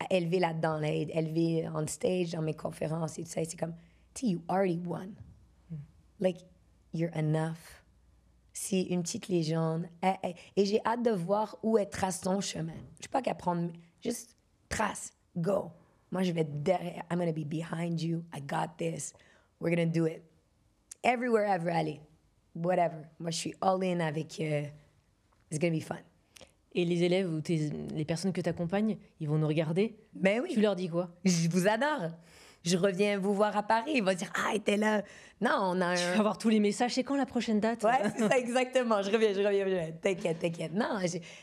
élevée là-dedans, là, élevée on stage, dans mes conférences et tout ça. C'est comme, you already won. Like, you're enough. C'est une petite légende. Et j'ai hâte de voir où elle trace son chemin. Je ne sais pas qu'à prendre, juste trace, go. Moi, je vais être derrière. I'm going to be behind you. I got this. We're going to do it. Everywhere, ever aller. Whatever. Moi, je suis all in avec... it's going to be fun. Et les élèves ou les personnes que tu accompagnes, ils vont nous regarder. Ben oui. Tu leur dis quoi? Je vous adore. Je reviens vous voir à Paris. Ils vont dire, ah, t'es là. Non, on a Tu vas avoir tous les messages. C'est quand la prochaine date? Ouais, c'est ça, exactement. Je reviens. T'inquiète. Non,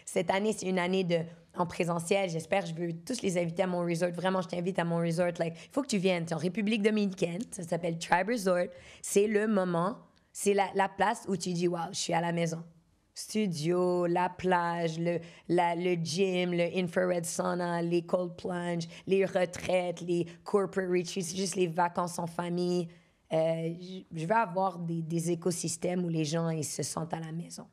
cette année, c'est une année en présentiel. J'espère, je veux tous les inviter à mon resort. Vraiment, je t'invite à mon resort. Like, il faut que tu viennes. C'est en République dominicaine. Ça s'appelle Tribe Resort. C'est le moment, c'est la place où tu dis, wow, je suis à la maison. Studio, la plage, le gym, le infrared sauna, les cold plunge, les retraites, les corporate retreats, juste les vacances en famille. Je veux avoir des écosystèmes où les gens ils se sentent à la maison.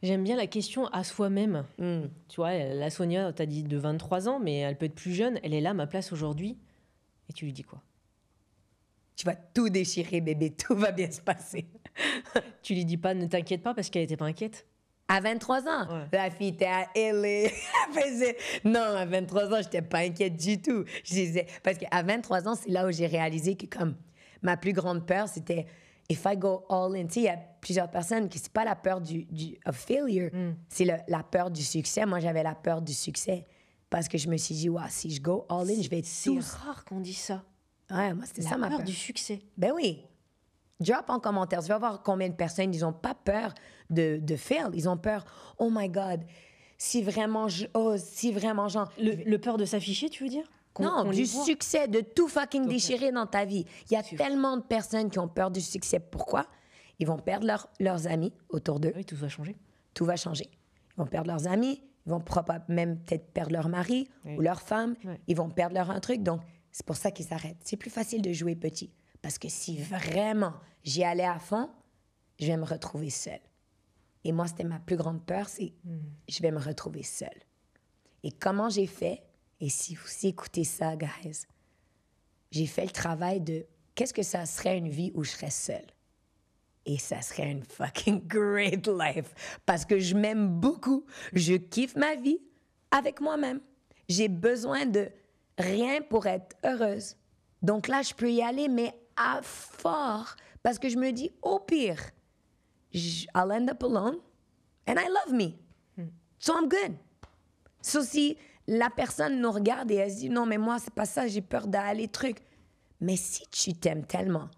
J'aime bien la question à soi-même. Tu vois, la Sonia, t'as dit de 23 ans, mais elle peut être plus jeune. Elle est là, ma place aujourd'hui. Et tu lui dis quoi? Tu vas tout déchirer, bébé. Tout va bien se passer. Tu lui dis pas, ne t'inquiète pas, parce qu'elle était pas inquiète? À 23 ans, ouais. La fille était à LA. Non, à 23 ans, je n'étais pas inquiète du tout. Je disais, parce qu'à 23 ans, c'est là où j'ai réalisé que comme ma plus grande peur, c'était if I go all in. Tu sais, il y a plusieurs personnes qui, c'est pas la peur of failure, c'est la peur du succès. Moi, j'avais la peur du succès parce que je me suis dit, wow, si je go all in, je vais être C'est rare qu'on dise ça. Ouais, moi, c'était ça ma peur. La peur du succès. Ben oui. Drop en commentaire. Je vais voir combien de personnes, ils n'ont pas peur de fail. Ils ont peur, oh my God, si vraiment j'en... Le peur de s'afficher, tu veux dire? Non, du succès, de tout fucking déchirer dans ta vie. Il y a tellement de personnes qui ont peur du succès. Pourquoi? Ils vont perdre leurs amis autour d'eux. Oui, tout va changer. Tout va changer. Ils vont perdre leurs amis, ils vont même peut-être perdre leur mari ou leur femme. Ils vont perdre leur un truc. Donc, c'est pour ça qu'ils s'arrêtent. C'est plus facile de jouer petit. Parce que si vraiment j'y allais à fond, je vais me retrouver seule. Et moi, c'était ma plus grande peur, c'est je vais me retrouver seule. Et comment j'ai fait, et si vous écoutez ça, guys, j'ai fait le travail de qu'est-ce que ça serait une vie où je serais seule. Et ça serait une fucking great life. Parce que je m'aime beaucoup. Je kiffe ma vie avec moi-même. J'ai besoin de rien pour être heureuse. Donc là, je peux y aller, mais à fort. Parce que je me dis, au pire, I'll end up alone and I love me. So I'm good. So si la personne nous regarde et elle se dit, non, mais moi, c'est pas ça, j'ai peur d'aller, truc. Mais si tu t'aimes tellement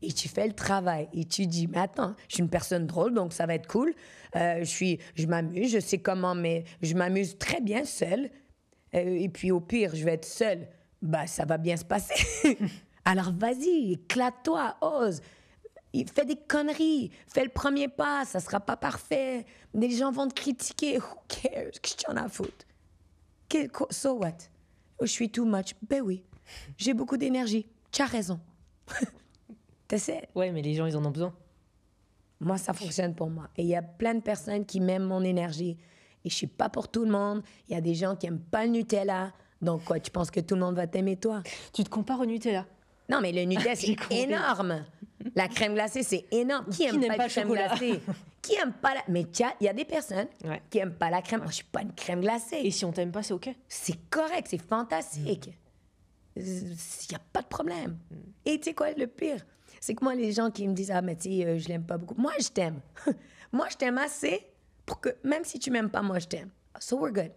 et tu fais le travail et tu dis, mais attends, je suis une personne drôle, donc ça va être cool. Je m'amuse, je sais comment, mais je m'amuse très bien seule. Et puis au pire, je vais être seule. Bah, ça va bien se passer. Alors vas-y, éclate-toi, ose. Fais des conneries, fais le premier pas, ça sera pas parfait. Les gens vont te critiquer, who cares? Qu'est-ce que tu en as à foutre? So what? Oh, je suis too much. Ben oui, j'ai beaucoup d'énergie. Tu as raison. T'essaies. Ouais, mais les gens, ils en ont besoin. Moi, ça fonctionne pour moi. Et il y a plein de personnes qui m'aiment mon énergie. Et je suis pas pour tout le monde. Il y a des gens qui aiment pas le Nutella. Donc quoi, tu penses que tout le monde va t'aimer, toi? Tu te compares au Nutella? Non, mais le Nutella, J'ai c'est compris. énorme. La crème glacée, c'est énorme. Qui aime n'aime pas pas la le crème chocolat? glacée? Qui aime pas la... Mais il y a des personnes Ouais. qui aiment pas la crème. Moi, je suis pas une crème glacée. Et si on t'aime pas, c'est OK? C'est correct, c'est fantastique. Il n'y a pas de problème. Et tu sais quoi, le pire? C'est que moi, les gens qui me disent « Ah, mais tu sais, je l'aime pas beaucoup. » Moi, je t'aime. Moi, je t'aime assez pour que, même si tu m'aimes pas, moi, je t'aime. So we're good.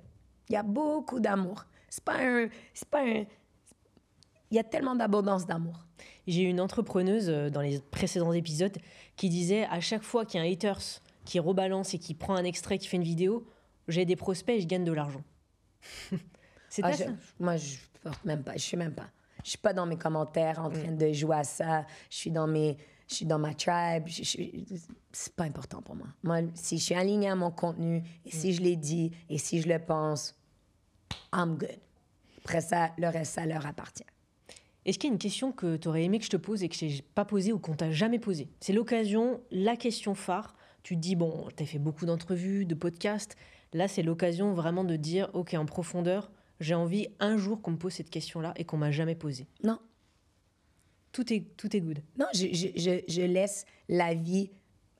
Il y a beaucoup d'amour. C'est pas un... Il y a tellement d'abondance d'amour. J'ai eu une entrepreneuse dans les précédents épisodes qui disait à chaque fois qu'il y a un haters qui rebalance et qui prend un extrait, qui fait une vidéo, j'ai des prospects et je gagne de l'argent. C'était ça. Moi, je porte même pas. Je suis même pas. Je suis pas dans mes commentaires en train de jouer à ça. Je suis dans ma tribe. C'est pas important pour moi. Moi, si je suis alignée à mon contenu et si je l'ai dit et si je le pense, I'm good. Après ça, le reste, ça leur appartient. Est-ce qu'il y a une question que tu aurais aimé que je te pose et que je n'ai pas posée ou qu'on t'a jamais posée? C'est l'occasion, la question phare. Tu te dis, bon, tu as fait beaucoup d'entrevues, de podcasts. Là, c'est l'occasion vraiment de dire, OK, en profondeur, j'ai envie un jour qu'on me pose cette question-là et qu'on m'a jamais posée. Non. Tout est good. Non, je laisse la vie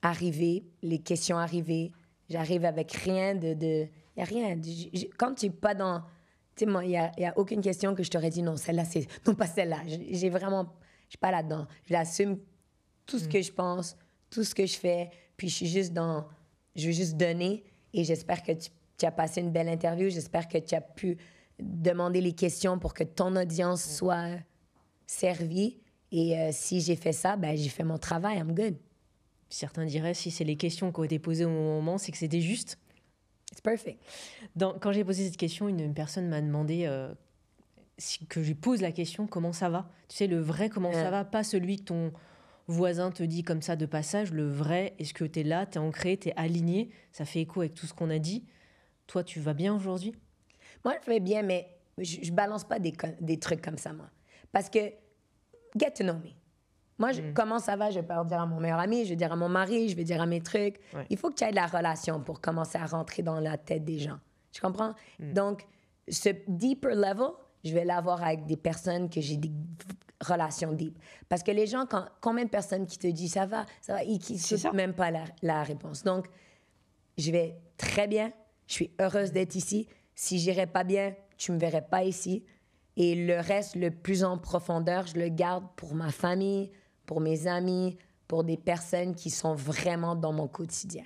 arriver, les questions arriver. J'arrive avec rien de... Il n'y a rien. Quand tu n'es pas dans... Tu sais, moi, il n'y a aucune question que je t'aurais dit, non, celle-là, c'est... Non, pas celle-là. J'ai vraiment... Je suis pas là-dedans. J'assume tout ce que je pense, tout ce que je fais. Puis je suis juste dans... Je veux juste donner. Et j'espère que tu as passé une belle interview. J'espère que tu as pu demander les questions pour que ton audience soit servie. Et si j'ai fait ça, ben, j'ai fait mon travail. I'm good. Certains diraient, si c'est les questions qui ont été posées au moment, c'est que c'était juste. It's perfect. Quand j'ai posé cette question, une personne m'a demandé que je lui pose la question, comment ça va? Tu sais, le vrai comment ça va, pas celui que ton voisin te dit comme ça de passage. Le vrai, est-ce que tu es là, tu es ancré, tu es aligné? Ça fait écho avec tout ce qu'on a dit. Toi, tu vas bien aujourd'hui? Moi, je vais bien, mais je balance pas des trucs comme ça, moi. Parce que, get to know me. Moi, comment ça va, je vais pas dire à mon meilleur ami, je vais dire à mon mari, je vais dire à mes trucs. Ouais. Il faut que tu aies de la relation pour commencer à rentrer dans la tête des gens. Tu comprends? Donc, ce deeper level, je vais l'avoir avec des personnes que j'ai des relations deep. Parce que les gens, combien de personnes qui te disent ça va, et qui ne savent même pas la réponse. Donc, je vais très bien, je suis heureuse d'être ici. Si j'irais pas bien, tu me verrais pas ici. Et le reste, le plus en profondeur, je le garde pour ma famille, pour mes amis, pour des personnes qui sont vraiment dans mon quotidien.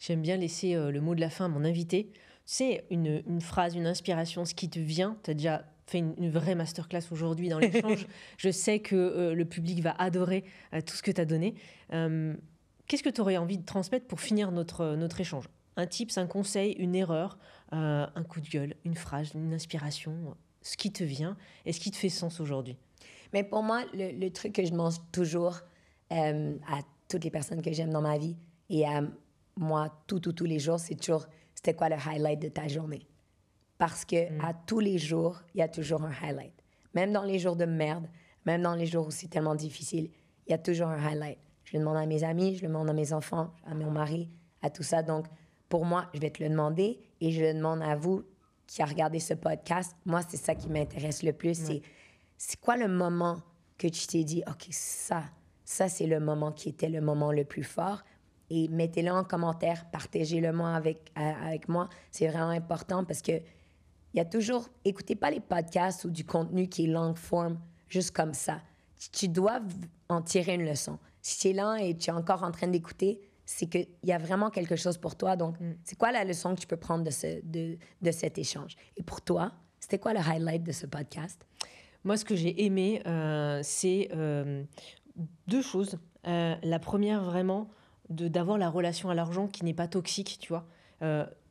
J'aime bien laisser le mot de la fin à mon invité. Tu sais, une phrase, une inspiration, ce qui te vient. Tu as déjà fait une vraie masterclass aujourd'hui dans l'échange. Je sais que le public va adorer tout ce que tu as donné. Qu'est-ce que tu aurais envie de transmettre pour finir notre échange? Un tips, un conseil, une erreur, un coup de gueule, une phrase, une inspiration, ce qui te vient et ce qui te fait sens aujourd'hui? Mais pour moi, le truc que je demande toujours à toutes les personnes que j'aime dans ma vie et à moi, tous les jours, c'est toujours, c'était quoi le highlight de ta journée? Parce que à tous les jours, il y a toujours un highlight. Même dans les jours de merde, même dans les jours où c'est tellement difficile, il y a toujours un highlight. Je le demande à mes amis, je le demande à mes enfants, à mon mari, à tout ça. Donc, pour moi, je vais te le demander et je le demande à vous qui a regardé ce podcast. Moi, c'est ça qui m'intéresse le plus. C'est quoi le moment que tu t'es dit, OK, ça c'est le moment qui était le moment le plus fort. Et mettez-le en commentaire, partagez-le moi avec moi. C'est vraiment important parce que il y a toujours... Écoutez pas les podcasts ou du contenu qui est long form juste comme ça. Tu dois en tirer une leçon. Si tu es là et tu es encore en train d'écouter, c'est qu'il y a vraiment quelque chose pour toi. Donc, c'est quoi la leçon que tu peux prendre de cet échange? Et pour toi, c'était quoi le highlight de ce podcast? Moi, ce que j'ai aimé, c'est deux choses. La première, vraiment, d'avoir la relation à l'argent qui n'est pas toxique, tu vois.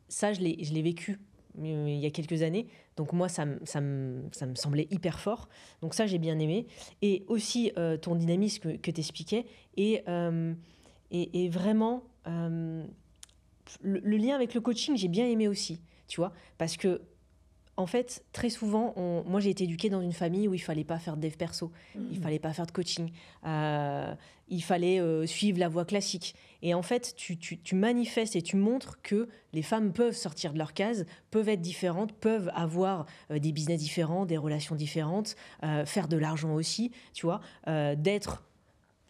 Ça, je l'ai vécu il y a quelques années. Donc moi, ça me semblait hyper fort. Donc ça, j'ai bien aimé. Et aussi, ton dynamisme que tu expliquais. Et vraiment, le lien avec le coaching, j'ai bien aimé aussi, tu vois. Parce que en fait, très souvent, moi j'ai été éduquée dans une famille où il fallait pas faire de dev perso, il fallait pas faire de coaching, il fallait suivre la voie classique. Et en fait, tu manifestes et tu montres que les femmes peuvent sortir de leur case, peuvent être différentes, peuvent avoir des business différents, des relations différentes, faire de l'argent aussi, tu vois, d'être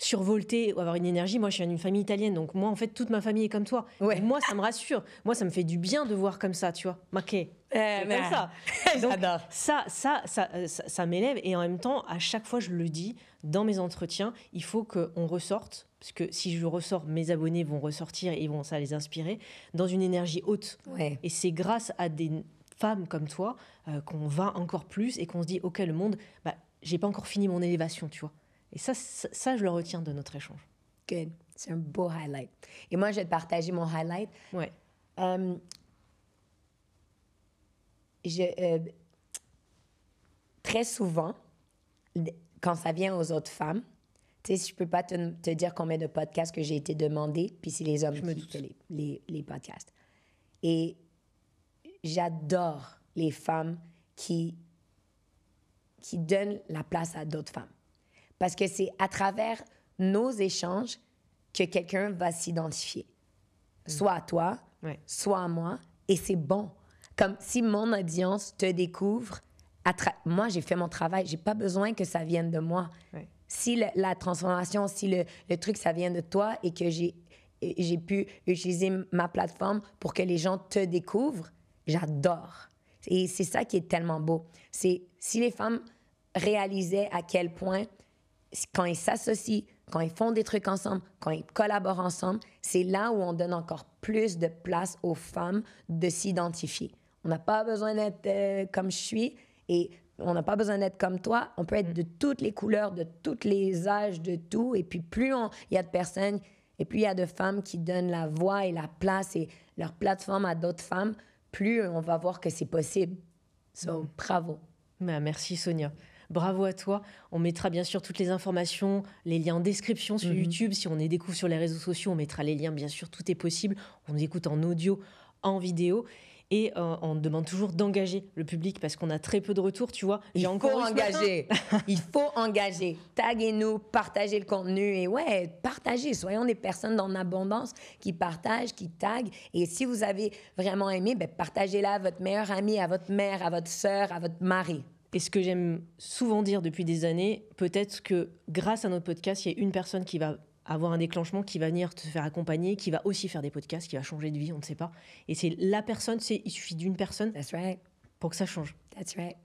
survoltée, avoir une énergie. Moi, je suis d'une famille italienne, donc moi, en fait, toute ma famille est comme toi. Ouais. Et moi, ça me rassure. Moi, ça me fait du bien de voir comme ça, tu vois. Maquet. C'est comme ça. Donc, J'adore. ça m'élève. Et en même temps, à chaque fois, je le dis, dans mes entretiens, il faut qu'on ressorte, parce que si je ressors, mes abonnés vont ressortir et ça va les inspirer, dans une énergie haute. Ouais. Et c'est grâce à des femmes comme toi qu'on va encore plus et qu'on se dit, OK, le monde, j'ai pas encore fini mon élévation, tu vois. Et ça, je le retiens de notre échange. Good. C'est un beau highlight. Et moi, je vais te partager mon highlight. Ouais. Très souvent, quand ça vient aux autres femmes, tu sais, je peux pas te dire combien de podcasts que j'ai été demandé, puis c'est les hommes qui font les podcasts. Et j'adore les femmes qui donnent la place à d'autres femmes. Parce que c'est à travers nos échanges que quelqu'un va s'identifier. Soit à toi, soit à moi. Et c'est bon. Comme si mon audience te découvre, moi, j'ai fait mon travail. J'ai pas besoin que ça vienne de moi. Ouais. Si la transformation, si le truc, ça vient de toi et que j'ai pu utiliser ma plateforme pour que les gens te découvrent, j'adore. Et c'est ça qui est tellement beau. C'est si les femmes réalisaient à quel point quand ils s'associent, quand ils font des trucs ensemble, quand ils collaborent ensemble, c'est là où on donne encore plus de place aux femmes de s'identifier. On n'a pas besoin d'être comme je suis et on n'a pas besoin d'être comme toi. On peut être de toutes les couleurs, de tous les âges, de tout. Et puis plus il y a de personnes et plus il y a de femmes qui donnent la voix et la place et leur plateforme à d'autres femmes, plus on va voir que c'est possible. So, bravo. Merci Sonia. Bravo à toi. On mettra bien sûr toutes les informations, les liens en description sur YouTube. Si on les découvre sur les réseaux sociaux, on mettra les liens. Bien sûr, tout est possible. On nous écoute en audio, en vidéo. Et on demande toujours d'engager le public parce qu'on a très peu de retours, tu vois. Il faut engager. Il faut engager. Taguez-nous, partagez le contenu. Et ouais, partagez. Soyons des personnes en abondance qui partagent, qui taguent. Et si vous avez vraiment aimé, partagez-la à votre meilleure amie, à votre mère, à votre sœur, à votre mari. Et ce que j'aime souvent dire depuis des années, peut-être que grâce à notre podcast, il y a une personne qui va avoir un déclenchement, qui va venir te faire accompagner, qui va aussi faire des podcasts, qui va changer de vie, on ne sait pas. Et c'est la personne, il suffit d'une personne That's right. pour que ça change. That's right.